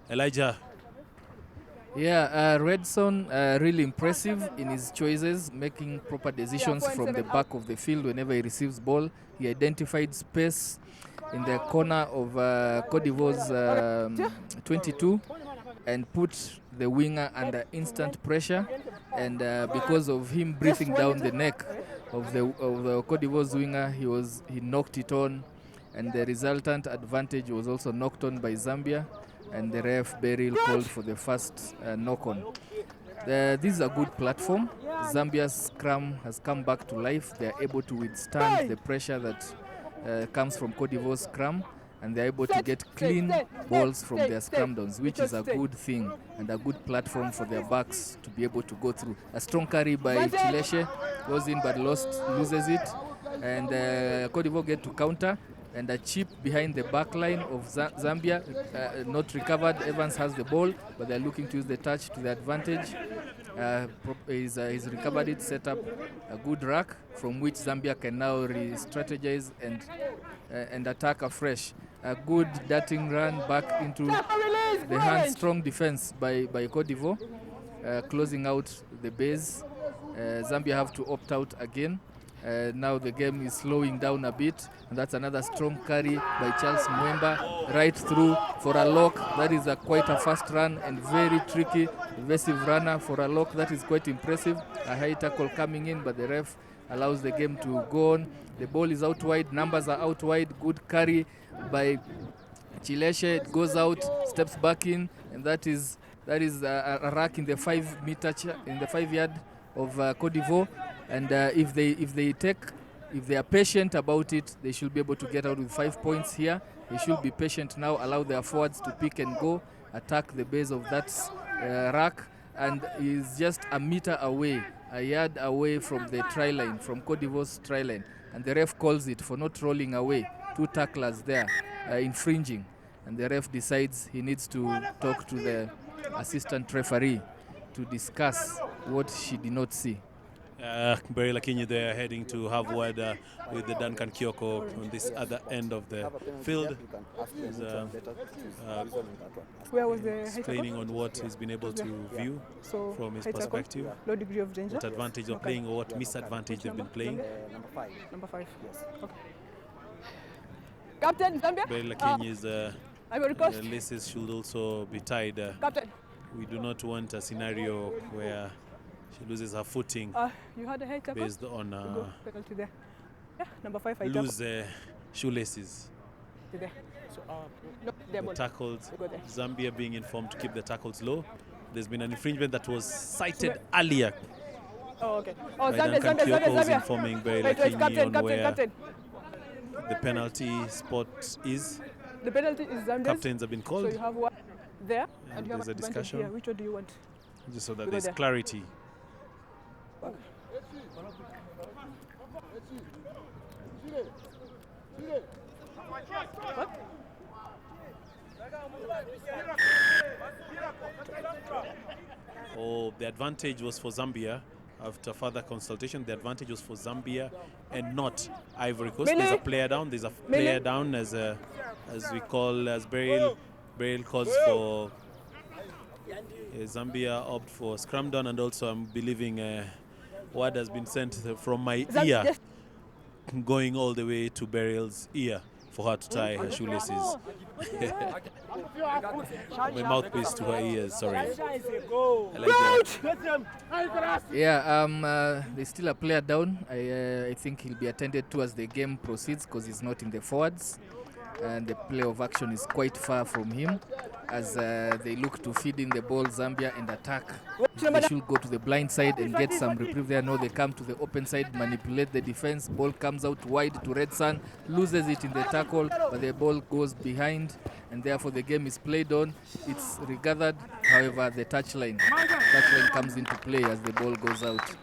Elijah. Yeah, red zone, really impressive in his choices, making proper decisions from the back of the field whenever he receives ball. He identified space in the corner of Cote d'Ivoire's 22 and put the winger under instant pressure, and because of him breathing down the neck of the Cote d'Ivoire's winger, he knocked it on, and the resultant advantage was also knocked on by Zambia, and the ref Beryl called for the first knock-on. This is a good platform. Zambia's scrum has come back to life. They are able to withstand the pressure that comes from Cote d'Ivoire's scrum, and they're able to get clean balls from their scrum downs, which is a good thing and a good platform for their backs to be able to go through. A strong carry by Chileshe goes in but loses it, and Cote d'Ivoire get to counter, and a chip behind the back line of Zambia, not recovered. Evans has the ball, but they're looking to use the touch to their advantage. He's recovered it, set up a good rack from which Zambia can now re-strategize and attack afresh. A good darting run back into the hand, strong defense by Cote d'Ivoire, closing out the base. Zambia have to opt out again. Now the game is slowing down a bit, and that's another strong carry by Charles Mwemba right through for a lock. That is quite a fast run and very tricky, evasive runner for a lock. That is quite impressive. A high tackle coming in, but the ref allows the game to go on. The ball is out wide, numbers are out wide. Good carry by Chileshe. It goes out, steps back in, and that is a rack in the 5 meter in the 5 yard of Cote d'Ivoire. And if they are patient about it, they should be able to get out with 5 points here. They should be patient now, allow their forwards to pick and go, attack the base of that rack, and is just a meter away, a yard away from the try line, from Cote d'Ivoire's try line. And the ref calls it for not rolling away. 2 tacklers there, infringing. And the ref decides he needs to talk to the assistant referee to discuss what she did not see. Barry Lakinyi there heading to have word with the Duncan Kyoko on this other end of the field. He's, Where was the explaining on what he's been able to view from his perspective. Low degree of danger. What advantage they're playing or what misadvantage they've been playing. Number 5. Yes. Okay. Captain Zambia. Barry Lakinyi's Ivory Coast. laces should also be tied. Captain. We do not want a scenario where she loses her footing You had a high tackle based on penalty there. Yeah, number 5. loose shoelaces. There. So, no, The tackles, Zambia being informed to keep the tackles low. There's been an infringement that was cited earlier. Oh, okay. Oh, Zambia. Informing Barry Lakinyi Captain, on where Captain. the penalty spot is. The penalty is Zambia's. Captains have been called. So you have one there, and you have there's a advantage discussion. here. Which one do you want? Just so that there's clarity. What? Oh, the advantage was for Zambia. After further consultation, the advantage was for Zambia and not Ivory Coast. There's a player down. There's a player down as Beryl calls for Zambia opt for scrum down, and also I'm believing word has been sent from my ear going all the way to Beryl's ear for her to tie her shoelaces. My mouthpiece to her ears, sorry. I like that. Yeah, there's still a player down. I think he'll be attended to as the game proceeds because he's not in the forwards. And the play of action is quite far from him as they look to feed in the ball, Zambia, and attack. They should go to the blind side and get some reprieve there. No, they come to the open side, manipulate the defense. Ball comes out wide to Red Sun, loses it in the tackle, but the ball goes behind, and therefore the game is played on. It's regathered. However, the touchline comes into play as the ball goes out.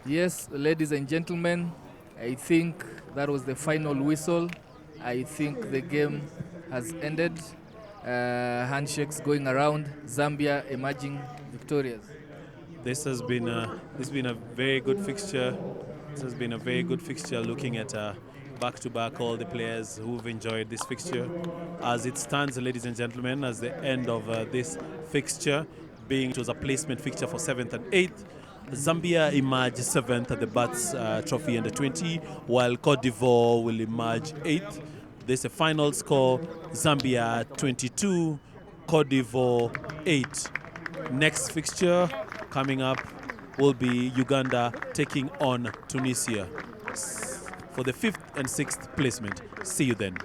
Yes, ladies and gentlemen, I think that was the final whistle. I think the game has ended. Handshakes going around. Zambia emerging victorious. This has been a very good fixture. This has been a very good fixture. Looking at back-to-back, all the players who've enjoyed this fixture. As it stands, ladies and gentlemen, as the end of this fixture, it was a placement fixture for 7th and 8th. Zambia emerged 7th at the Barthes Trophy under 20, while Cote d'Ivoire will emerge 8th. There's a final score: Zambia 22, Cote d'Ivoire 8. Next fixture coming up will be Uganda taking on Tunisia for the 5th and 6th placement. See you then.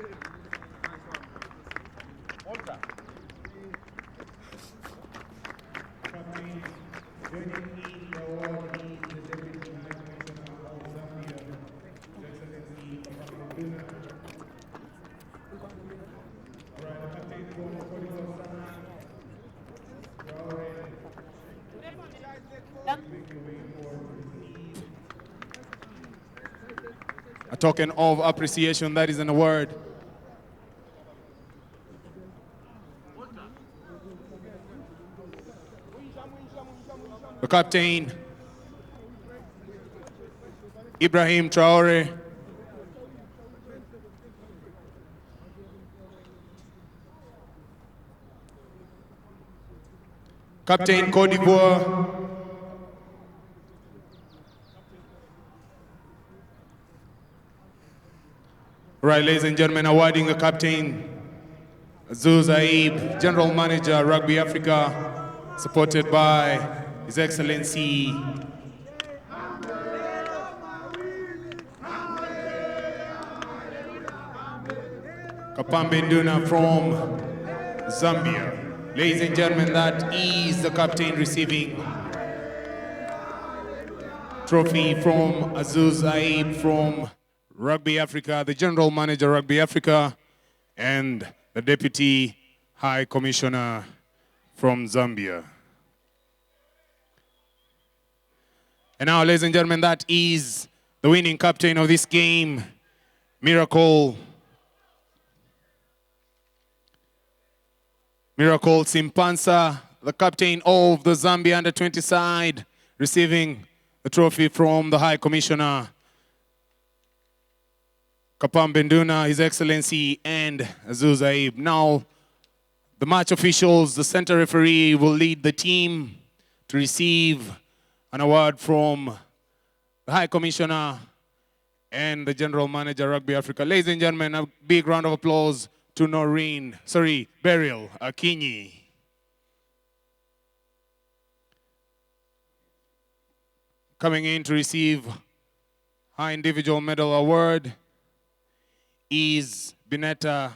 A token of appreciation, that is an award. The captain, Ibrahim Traore. Captain Cote d'Ivoire, Right, ladies and gentlemen, awarding the captain, Zuz Aib, General Manager, Rugby Africa, supported by His Excellency Kapambe Nduna from Zambia. Ladies and gentlemen, that is the captain receiving trophy from Azuz Aib from Rugby Africa, the General Manager, Rugby Africa, and the Deputy High Commissioner from Zambia. And now, ladies and gentlemen, that is the winning captain of this game, Miracle Simpansa, the captain of the Zambia Under-20 side, receiving the trophy from the High Commissioner, Kapambe Nduna, His Excellency, and Azuz Aib. Now, the match officials, the center referee, will lead the team to receive an award from the High Commissioner and the General Manager, Rugby Africa. Ladies and gentlemen, a big round of applause to Beryl Akinyi. Coming in to receive her individual medal award is Bineta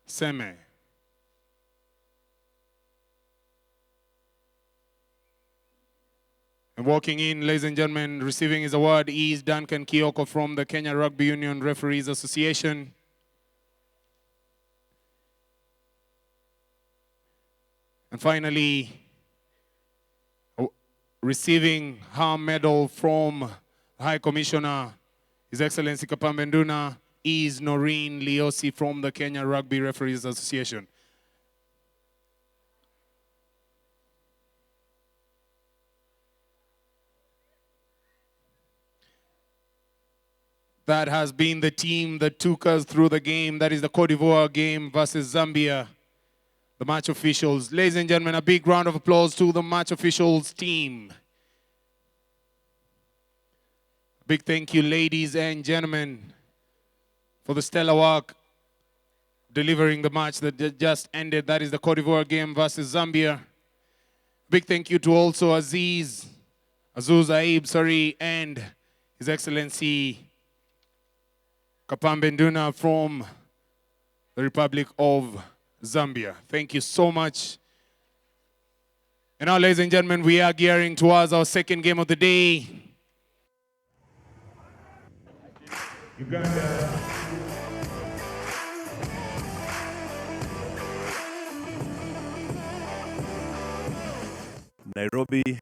Seme. And walking in, ladies and gentlemen, receiving his award is Duncan Kioko from the Kenya Rugby Union Referees Association. And finally, receiving her medal from High Commissioner, His Excellency Kapambe Nduna, is Noreen Liosi from the Kenya Rugby Referees Association. That has been the team that took us through the game. That is the Cote d'Ivoire game versus Zambia. The match officials. Ladies and gentlemen, a big round of applause to the match officials team. Big thank you, ladies and gentlemen, for the stellar work delivering the match that just ended. That is the Cote d'Ivoire game versus Zambia. Big thank you to also Azuz Aib, and His Excellency Kapambe Nduna from the Republic of Zambia. Thank you so much. And now, ladies and gentlemen, we are gearing towards our second game of the day. Uganda. Nairobi.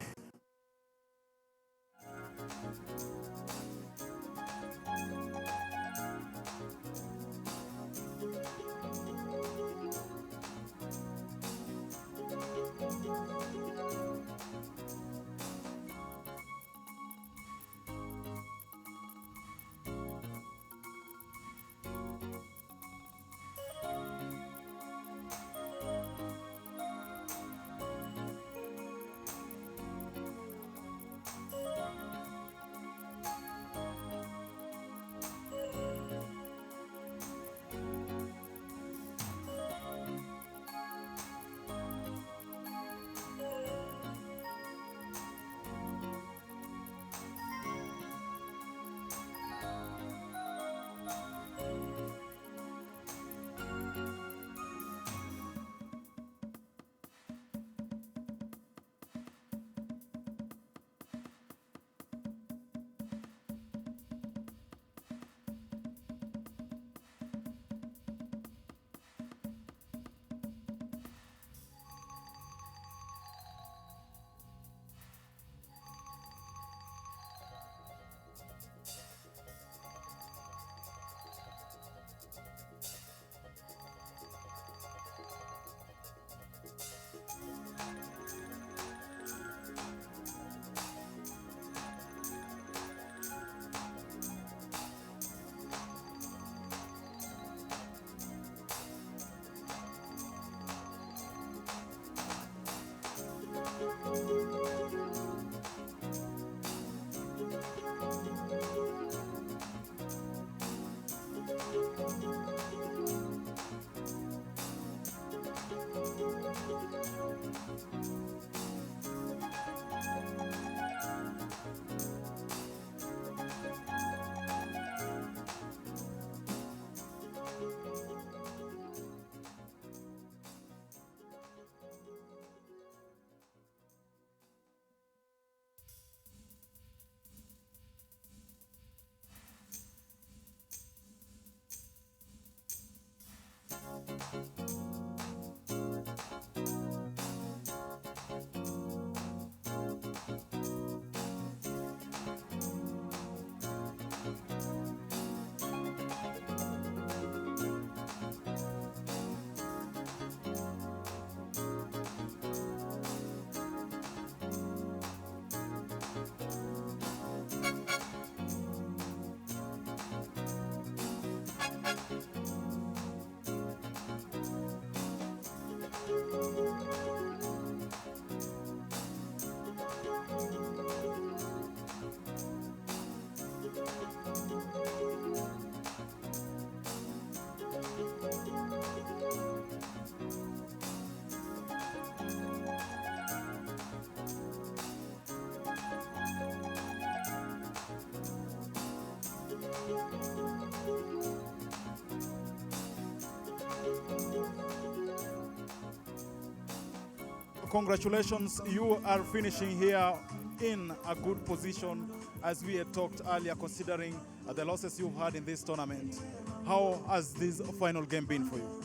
congratulations. You are finishing here in a good position, as we had talked earlier, considering the losses you've had in this tournament. How has this final game been for you?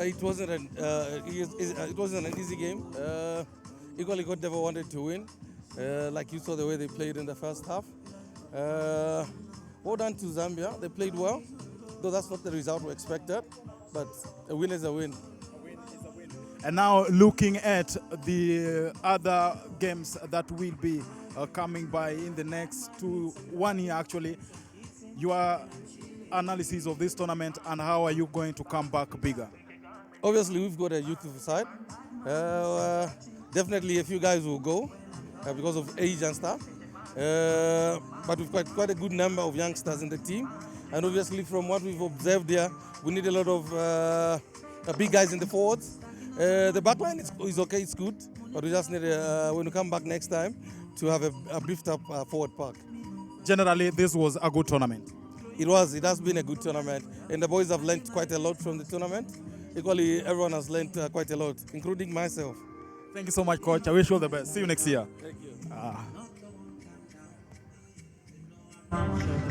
It wasn't an easy game. Equally, God never wanted to win. Like you saw the way they played in the first half. Well done to Zambia. They played well, though that's not the result we expected. But a win is a win. And now looking at the other games that will be coming by in the next 1 year actually, your analysis of this tournament and how are you going to come back bigger? Obviously, we've got a youth side. Definitely a few guys will go because of age and stuff. But we've got quite a good number of youngsters in the team. And obviously, from what we've observed there, we need a lot of big guys in the forwards. The back line is okay, it's good. But we just need, when we come back next time, to have a beefed up forward pack. Generally, this was a good tournament. It has been a good tournament. And the boys have learned quite a lot from the tournament. Equally, everyone has learned quite a lot, including myself. Thank you so much, Coach. I wish you all the best. See you next year. Thank you.